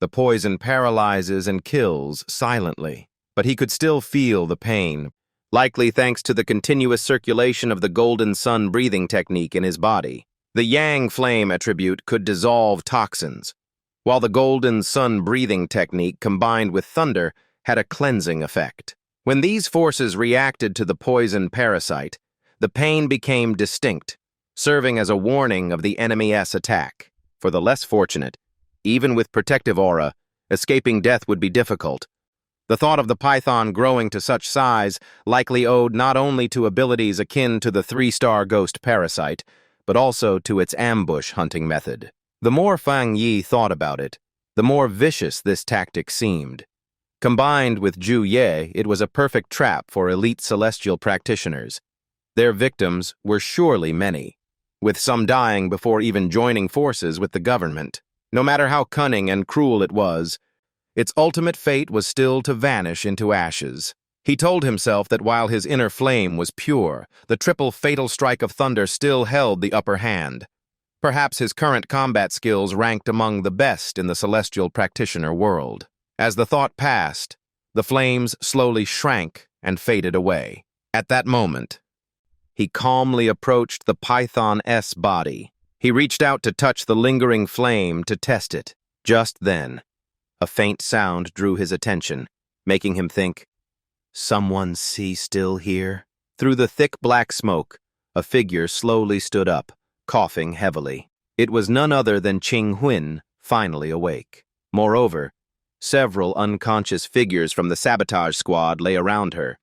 S1: The poison paralyzes and kills silently, but he could still feel the pain, likely thanks to the continuous circulation of the golden sun breathing technique in his body. The yang flame attribute could dissolve toxins, while the golden sun breathing technique combined with thunder had a cleansing effect. When these forces reacted to the poison parasite, the pain became distinct, serving as a warning of the enemy's attack. For the less fortunate, even with protective aura, escaping death would be difficult. The thought of the python growing to such size likely owed not only to abilities akin to the three-star ghost parasite, but also to its ambush hunting method. The more Fang Yi thought about it, the more vicious this tactic seemed. Combined with Zhu Ye, it was a perfect trap for elite celestial practitioners. Their victims were surely many, with some dying before even joining forces with the government. No matter how cunning and cruel it was, its ultimate fate was still to vanish into ashes. He told himself that while his inner flame was pure, the triple fatal strike of thunder still held the upper hand. Perhaps his current combat skills ranked among the best in the celestial practitioner world. As the thought passed, the flames slowly shrank and faded away. At that moment, he calmly approached the python's body. He reached out to touch the lingering flame to test it. Just then, a faint sound drew his attention, making him think, "Someone still here?" Through the thick black smoke, a figure slowly stood up, coughing heavily. It was none other than Qing Huin, finally awake. Moreover, several unconscious figures from the sabotage squad lay around her.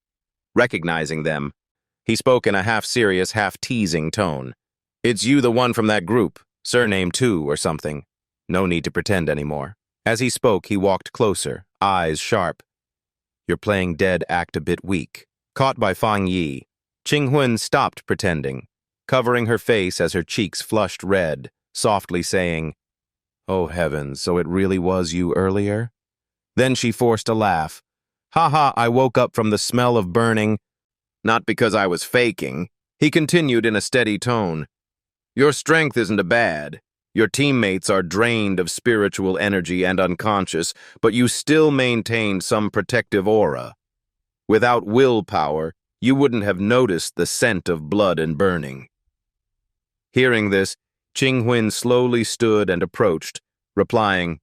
S1: Recognizing them, he spoke in a half-serious, half-teasing tone. "It's you, the one from that group, surname 2 or something. No need to pretend anymore." As he spoke, he walked closer, eyes sharp. "Your playing dead act a bit weak." Caught by Fang Yi, Qing Huin stopped pretending, covering her face as her cheeks flushed red, softly saying, "Oh heavens, so it really was you earlier?" Then she forced a laugh. "Haha, I woke up from the smell of burning. Not because I was faking." He continued in a steady tone. "Your strength isn't a bad. Your teammates are drained of spiritual energy and unconscious, but you still maintain some protective aura. Without willpower, you wouldn't have noticed the scent of blood and burning." Hearing this, Qing Huin slowly stood and approached, replying,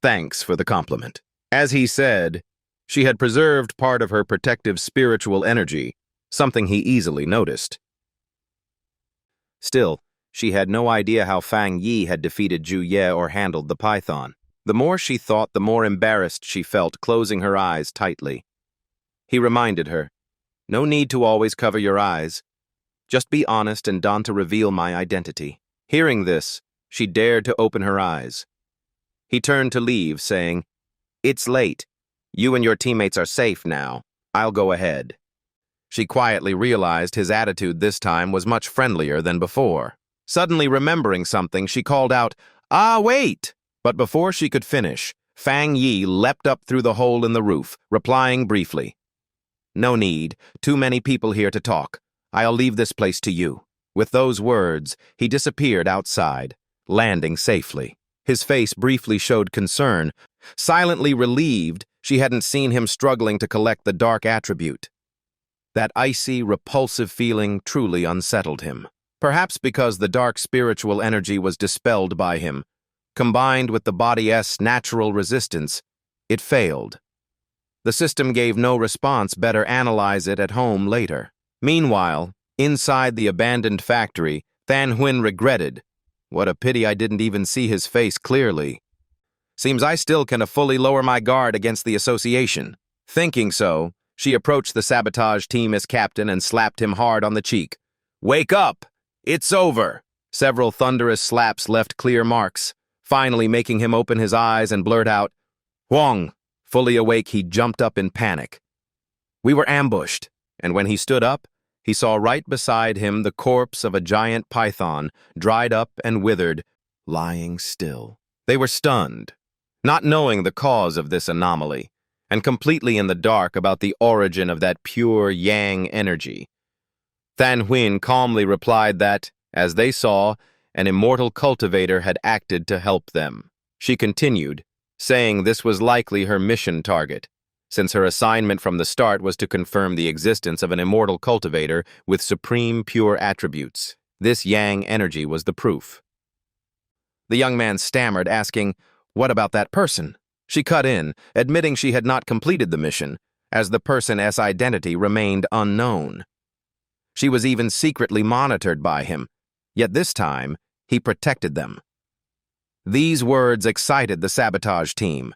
S1: Thanks for the compliment." As he said, she had preserved part of her protective spiritual energy, something he easily noticed. Still, she had no idea how Fang Yi had defeated Zhu Ye or handled the python. The more she thought, the more embarrassed she felt, closing her eyes tightly. He reminded her, "No need to always cover your eyes. Just be honest and don't reveal my identity." Hearing this, she dared to open her eyes. He turned to leave, saying, "It's late. You and your teammates are safe now. I'll go ahead." She quietly realized his attitude this time was much friendlier than before. Suddenly remembering something, she called out, Wait!" But before she could finish, Fang Yi leapt up through the hole in the roof, replying briefly, "No need. Too many people here to talk. I'll leave this place to you." With those words, he disappeared outside, landing safely. His face briefly showed concern. Silently relieved, she hadn't seen him struggling to collect the dark attribute. That icy, repulsive feeling truly unsettled him. Perhaps because the dark spiritual energy was dispelled by him, combined with the body's natural resistance, it failed. The system gave no response. Better analyze it at home later. Meanwhile, inside the abandoned factory, Than Huin regretted, "What a pity I didn't even see his face clearly. Seems I still can fully lower my guard against the association." Thinking so, she approached the sabotage team as captain and slapped him hard on the cheek. "Wake up! It's over!" Several thunderous slaps left clear marks, finally making him open his eyes and blurt out, "Huang!" Fully awake, he jumped up in panic. We were ambushed, and when he stood up, he saw right beside him the corpse of a giant python, dried up and withered, lying still. They were stunned, not knowing the cause of this anomaly, and completely in the dark about the origin of that pure yang energy. Than Huin calmly replied that, as they saw, an immortal cultivator had acted to help them. She continued, saying this was likely her mission target, since her assignment from the start was to confirm the existence of an immortal cultivator with supreme pure attributes. This yang energy was the proof. The young man stammered, asking, "What about that person?" She cut in, admitting she had not completed the mission, as the person's identity remained unknown. She was even secretly monitored by him, yet this time, he protected them. These words excited the sabotage team,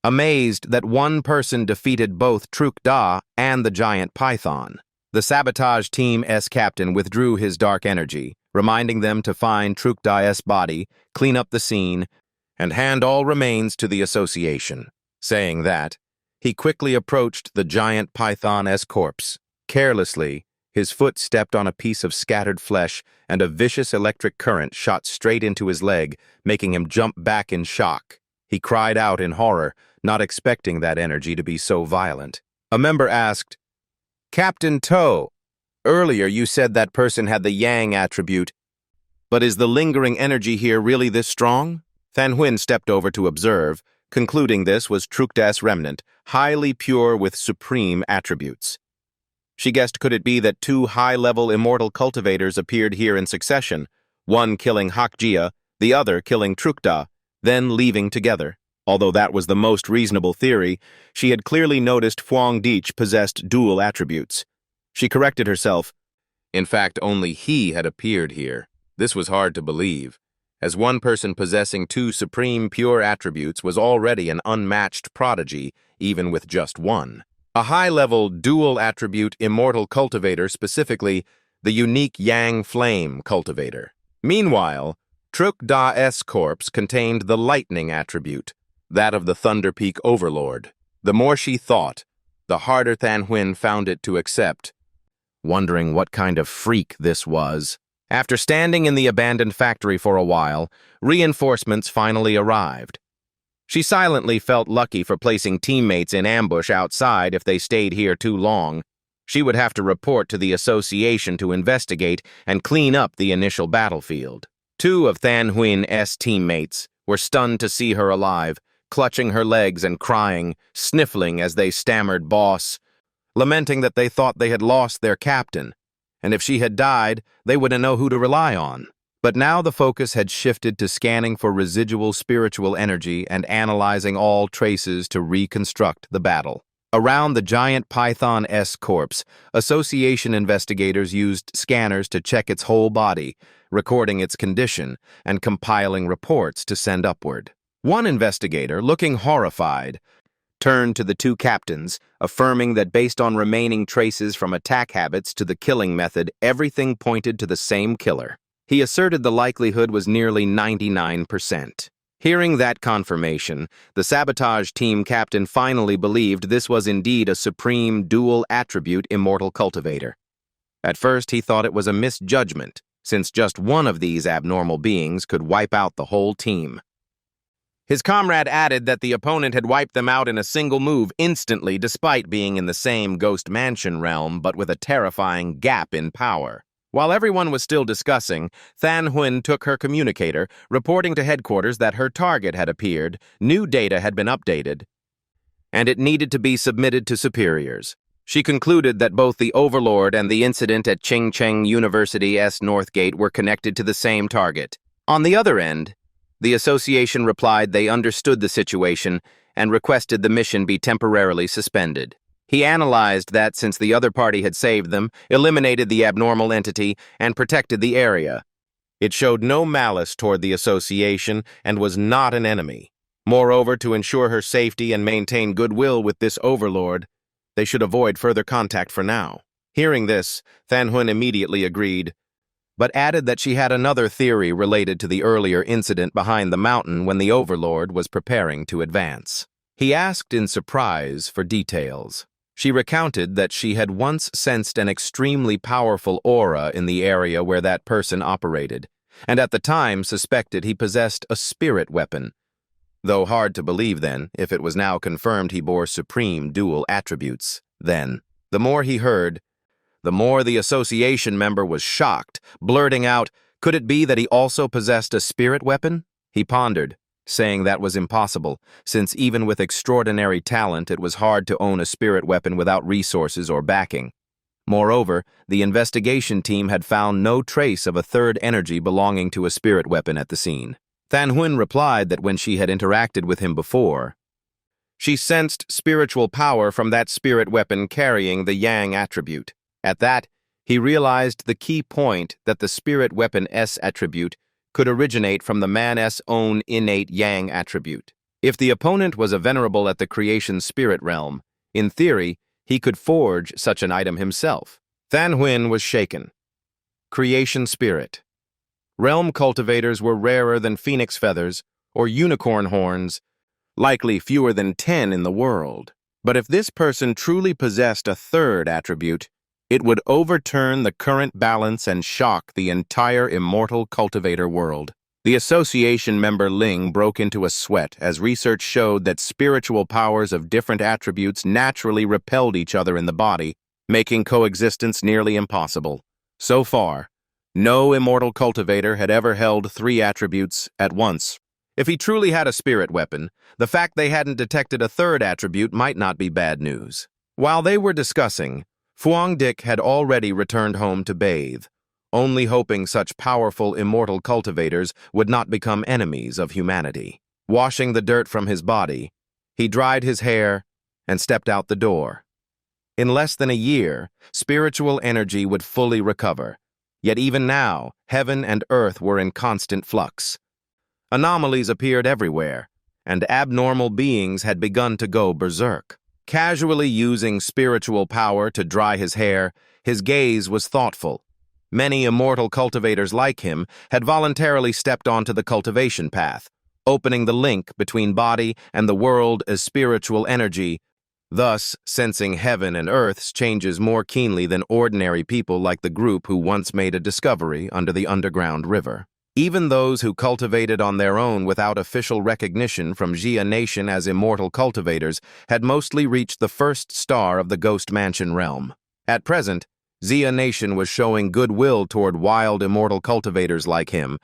S1: amazed that one person defeated both Truk-Da and the giant python. The sabotage team's captain withdrew his dark energy, reminding them to find Truk-Da's body, clean up the scene, and hand all remains to the association. Saying that, he quickly approached the giant python's corpse. Carelessly, his foot stepped on a piece of scattered flesh, and a vicious electric current shot straight into his leg, making him jump back in shock. He cried out in horror, not expecting that energy to be so violent. A member asked, "Captain Toe, earlier you said that person had the Yang attribute, but is the lingering energy here really this strong?" Than Huynh stepped over to observe, concluding this was Truk-Da's remnant, highly pure with supreme attributes. She guessed could it be that two high-level immortal cultivators appeared here in succession, one killing Hakjia, the other killing Truk-Da, then leaving together. Although that was the most reasonable theory, she had clearly noticed Huang Dich possessed dual attributes. She corrected herself. In fact, only he had appeared here. This was hard to believe, as one person possessing two supreme pure attributes was already an unmatched prodigy, even with just one. A high-level dual-attribute immortal cultivator, specifically the unique Yang Flame cultivator. Meanwhile, Truk-Da's corpse contained the lightning attribute, that of the Thunder Peak Overlord. The more she thought, the harder Than Huynh found it to accept, wondering what kind of freak this was. After standing in the abandoned factory for a while, reinforcements finally arrived. She silently felt lucky for placing teammates in ambush outside. If they stayed here too long, she would have to report to the association to investigate and clean up the initial battlefield. Two of Than Huynh's teammates were stunned to see her alive, clutching her legs and crying, sniffling as they stammered "boss," lamenting that they thought they had lost their captain, and if she had died, they wouldn't know who to rely on. But now the focus had shifted to scanning for residual spiritual energy and analyzing all traces to reconstruct the battle. Around the giant python's corpse, association investigators used scanners to check its whole body, recording its condition and compiling reports to send upward. One investigator, looking horrified, turned to the two captains, affirming that based on remaining traces from attack habits to the killing method, everything pointed to the same killer. He asserted the likelihood was nearly 99%. Hearing that confirmation, the sabotage team captain finally believed this was indeed a supreme dual-attribute immortal cultivator. At first, he thought it was a misjudgment, since just one of these abnormal beings could wipe out the whole team. His comrade added that the opponent had wiped them out in a single move instantly, despite being in the same Ghost Mansion realm, but with a terrifying gap in power. While everyone was still discussing, Than Huynh took her communicator, reporting to headquarters that her target had appeared, new data had been updated, and it needed to be submitted to superiors. She concluded that both the Overlord and the incident at Ching-Cheng University's North Gate were connected to the same target. On the other end, the association replied they understood the situation and requested the mission be temporarily suspended. He analyzed that since the other party had saved them, eliminated the abnormal entity, and protected the area, it showed no malice toward the association and was not an enemy. Moreover, to ensure her safety and maintain goodwill with this overlord, they should avoid further contact for now. Hearing this, Than Huynh immediately agreed, but added that she had another theory related to the earlier incident behind the mountain when the overlord was preparing to advance. He asked in surprise for details. She recounted that she had once sensed an extremely powerful aura in the area where that person operated, and at the time suspected he possessed a spirit weapon, though hard to believe then, if it was now confirmed he bore supreme dual attributes. Then, the more he heard, the more the association member was shocked, blurting out, could it be that he also possessed a spirit weapon? He pondered, saying that was impossible, since even with extraordinary talent it was hard to own a spirit weapon without resources or backing. Moreover, the investigation team had found no trace of a third energy belonging to a spirit weapon at the scene. Than Huynh replied that when she had interacted with him before, she sensed spiritual power from that spirit weapon carrying the Yang attribute. At that, he realized the key point that the spirit weapon S attribute could originate from the man's own innate Yang attribute. If the opponent was a venerable at the creation spirit realm, in theory, he could forge such an item himself. Than Huynh was shaken. Creation spirit. Realm cultivators were rarer than phoenix feathers or unicorn horns, likely fewer than 10 in the world. But if this person truly possessed a third attribute, it would overturn the current balance and shock the entire immortal cultivator world. The association member Ling broke into a sweat as research showed that spiritual powers of different attributes naturally repelled each other in the body, making coexistence nearly impossible. So far, no immortal cultivator had ever held 3 attributes at once. If he truly had a spirit weapon, the fact they hadn't detected a third attribute might not be bad news. While they were discussing, Phuong Dick had already returned home to bathe, only hoping such powerful immortal cultivators would not become enemies of humanity. Washing the dirt from his body, he dried his hair and stepped out the door. In less than a year, spiritual energy would fully recover, yet even now, heaven and earth were in constant flux. Anomalies appeared everywhere, and abnormal beings had begun to go berserk. Casually using spiritual power to dry his hair, his gaze was thoughtful. Many immortal cultivators like him had voluntarily stepped onto the cultivation path, opening the link between body and the world as spiritual energy, thus sensing heaven and earth's changes more keenly than ordinary people like the group who once made a discovery under the underground river. Even those who cultivated on their own without official recognition from Jia Nation as immortal cultivators had mostly reached the first star of the Ghost Mansion realm. At present, Jia Nation was showing goodwill toward wild immortal cultivators like him,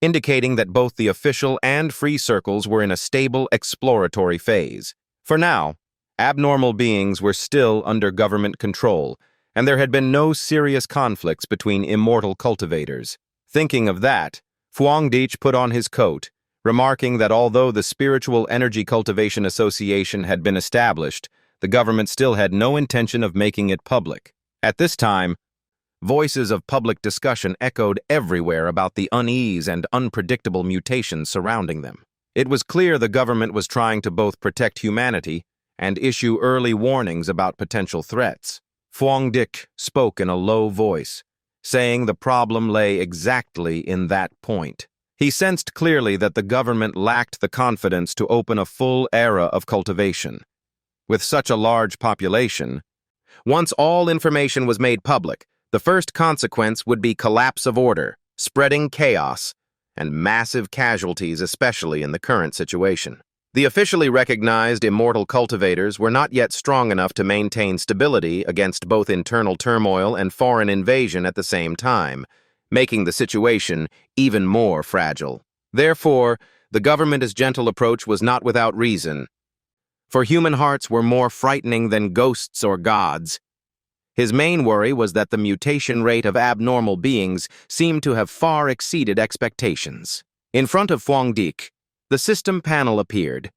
S1: indicating that both the official and free circles were in a stable exploratory phase. For now, abnormal beings were still under government control, and there had been no serious conflicts between immortal cultivators. Thinking of that, Phuong Dick put on his coat, remarking that although the Spiritual Energy Cultivation Association had been established, the government still had no intention of making it public. At this time, voices of public discussion echoed everywhere about the unease and unpredictable mutations surrounding them. It was clear the government was trying to both protect humanity and issue early warnings about potential threats. Phuong Dick spoke in a low voice, saying the problem lay exactly in that point. He sensed clearly that the government lacked the confidence to open a full era of cultivation. With such a large population, once all information was made public, the first consequence would be collapse of order, spreading chaos, and massive casualties, especially in the current situation. The officially recognized immortal cultivators were not yet strong enough to maintain stability against both internal turmoil and foreign invasion at the same time, making the situation even more fragile. Therefore, the government's gentle approach was not without reason. For human hearts were more frightening than ghosts or gods. His main worry was that the mutation rate of abnormal beings seemed to have far exceeded expectations. In front of Phuong Dick, the system panel appeared.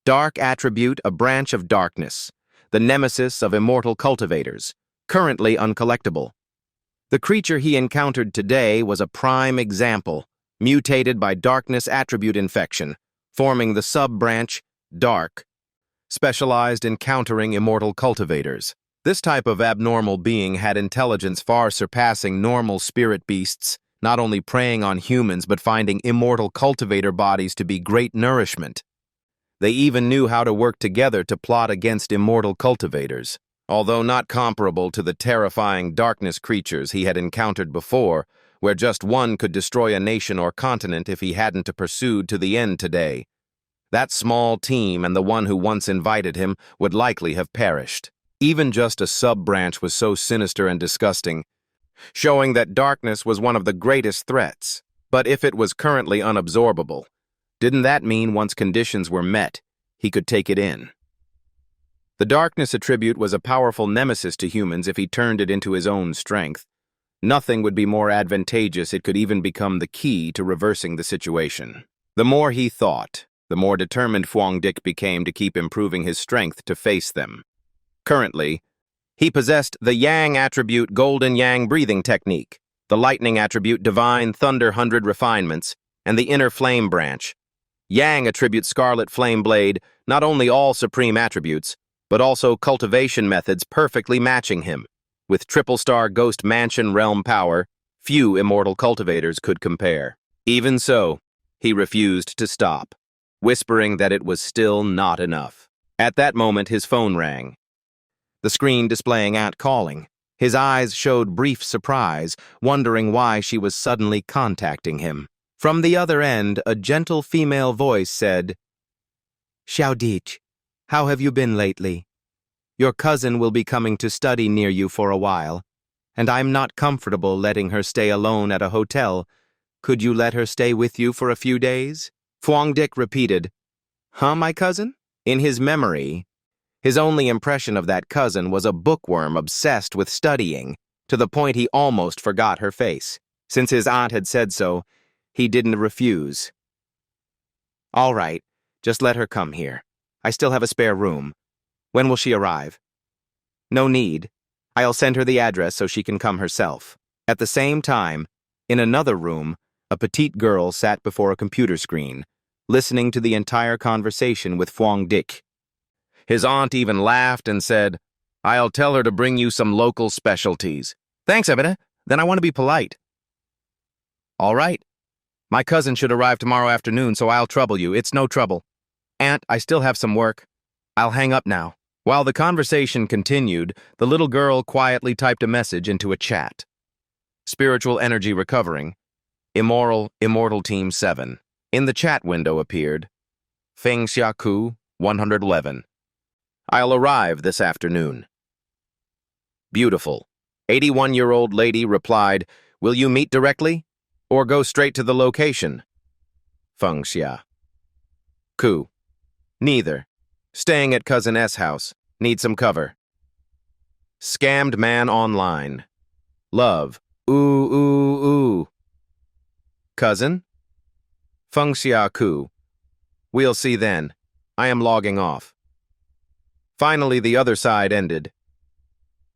S1: Dark attribute, a branch of darkness, the nemesis of immortal cultivators, currently uncollectible. The creature he encountered today was a prime example, mutated by darkness attribute infection, forming the sub-branch, Dark, specialized in countering immortal cultivators. This type of abnormal being had intelligence far surpassing normal spirit beasts, not only preying on humans but finding immortal cultivator bodies to be great nourishment. They even knew how to work together to plot against immortal cultivators. Although not comparable to the terrifying darkness creatures he had encountered before, where just one could destroy a nation or continent if he hadn't pursued to the end today, that small team and the one who once invited him would likely have perished. Even just a sub-branch was so sinister and disgusting, showing that darkness was one of the greatest threats. But if it was currently unabsorbable, didn't that mean once conditions were met, he could take it in? The darkness attribute was a powerful nemesis to humans if he turned it into his own strength. Nothing would be more advantageous. It could even become the key to reversing the situation. The more he thought, the more determined Phuong Dick became to keep improving his strength to face them. Currently, he possessed the Yang attribute Golden Yang breathing technique, the Lightning attribute Divine Thunder 100 refinements, and the Inner Flame branch. Yang attribute Scarlet Flame Blade, not only all supreme attributes, but also cultivation methods perfectly matching him. With triple-star Ghost Mansion realm power, few immortal cultivators could compare. Even so, he refused to stop, whispering that it was still not enough. At that moment, his phone rang, the screen displaying Aunt calling. His eyes showed brief surprise, wondering why she was suddenly contacting him. From the other end, a gentle female voice said, "Xiao Dich, how have you been lately? Your cousin will be coming to study near you for a while, and I'm not comfortable letting her stay alone at a hotel. Could you let her stay with you for a few days?" Phuong Dick repeated, "Huh, my cousin?" In his memory, his only impression of that cousin was a bookworm obsessed with studying, to the point he almost forgot her face. Since his aunt had said so, he didn't refuse. "All right, just let her come here. I still have a spare room. When will she arrive?" "No need. I'll send her the address so she can come herself." At the same time, in another room, a petite girl sat before a computer screen, listening to the entire conversation with Phuong Dick. His aunt even laughed and said, "I'll tell her to bring you some local specialties." "Thanks, Ebene. Then I want to be polite." "All right. My cousin should arrive tomorrow afternoon, so I'll trouble you. It's no trouble. Aunt, I still have some work. I'll hang up now." While the conversation continued, the little girl quietly typed a message into a chat. "Spiritual energy recovering. Immortal Team 7. In the chat window appeared, Feng Xiaku, 111. "I'll arrive this afternoon." Beautiful. 81-year-old lady replied, "Will you meet directly? Or go straight to the location?" Feng Xia. Ku. Neither. Staying at Cousin S' house. Need some cover. Scammed man online. Love. Ooh, ooh, ooh. Cousin? Feng Xia Ku. We'll see then. I am logging off. Finally, the other side ended.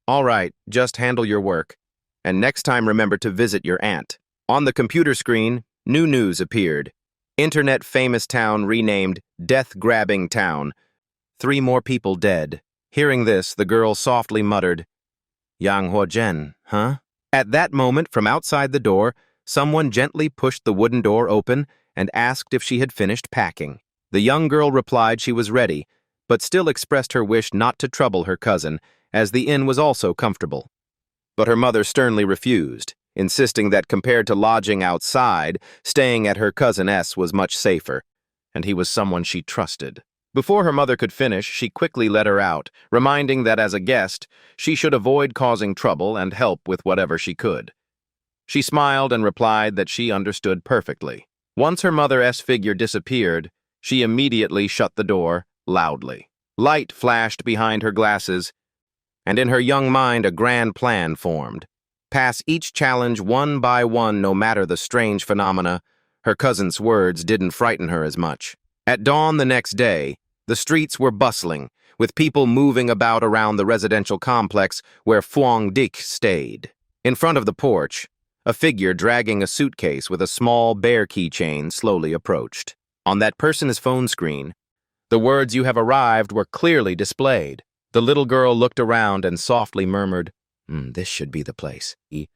S1: "All right, just handle your work. And next time remember to visit your aunt." On the computer screen, new news appeared. Internet famous town renamed Death-Grabbing Town. 3 more people dead. Hearing this, the girl softly muttered, "Yang Huo huh?" At that moment, from outside the door, someone gently pushed the wooden door open and asked if she had finished packing. The young girl replied she was ready, but still expressed her wish not to trouble her cousin, as the inn was also comfortable. But her mother sternly refused, insisting that compared to lodging outside, staying at her cousin S was much safer, and he was someone she trusted. Before her mother could finish, she quickly let her out, reminding that as a guest, she should avoid causing trouble and help with whatever she could. She smiled and replied that she understood perfectly. Once her mother's figure disappeared, she immediately shut the door loudly. Light flashed behind her glasses, and in her young mind a grand plan formed. Pass each challenge one by one, no matter the strange phenomena. Her cousin's words didn't frighten her as much. At dawn the next day, the streets were bustling, with people moving about around the residential complex where Phuong Dick stayed. In front of the porch, a figure dragging a suitcase with a small bear keychain slowly approached. On that person's phone screen, the words "You have arrived" were clearly displayed. The little girl looked around and softly murmured, "This should be the place."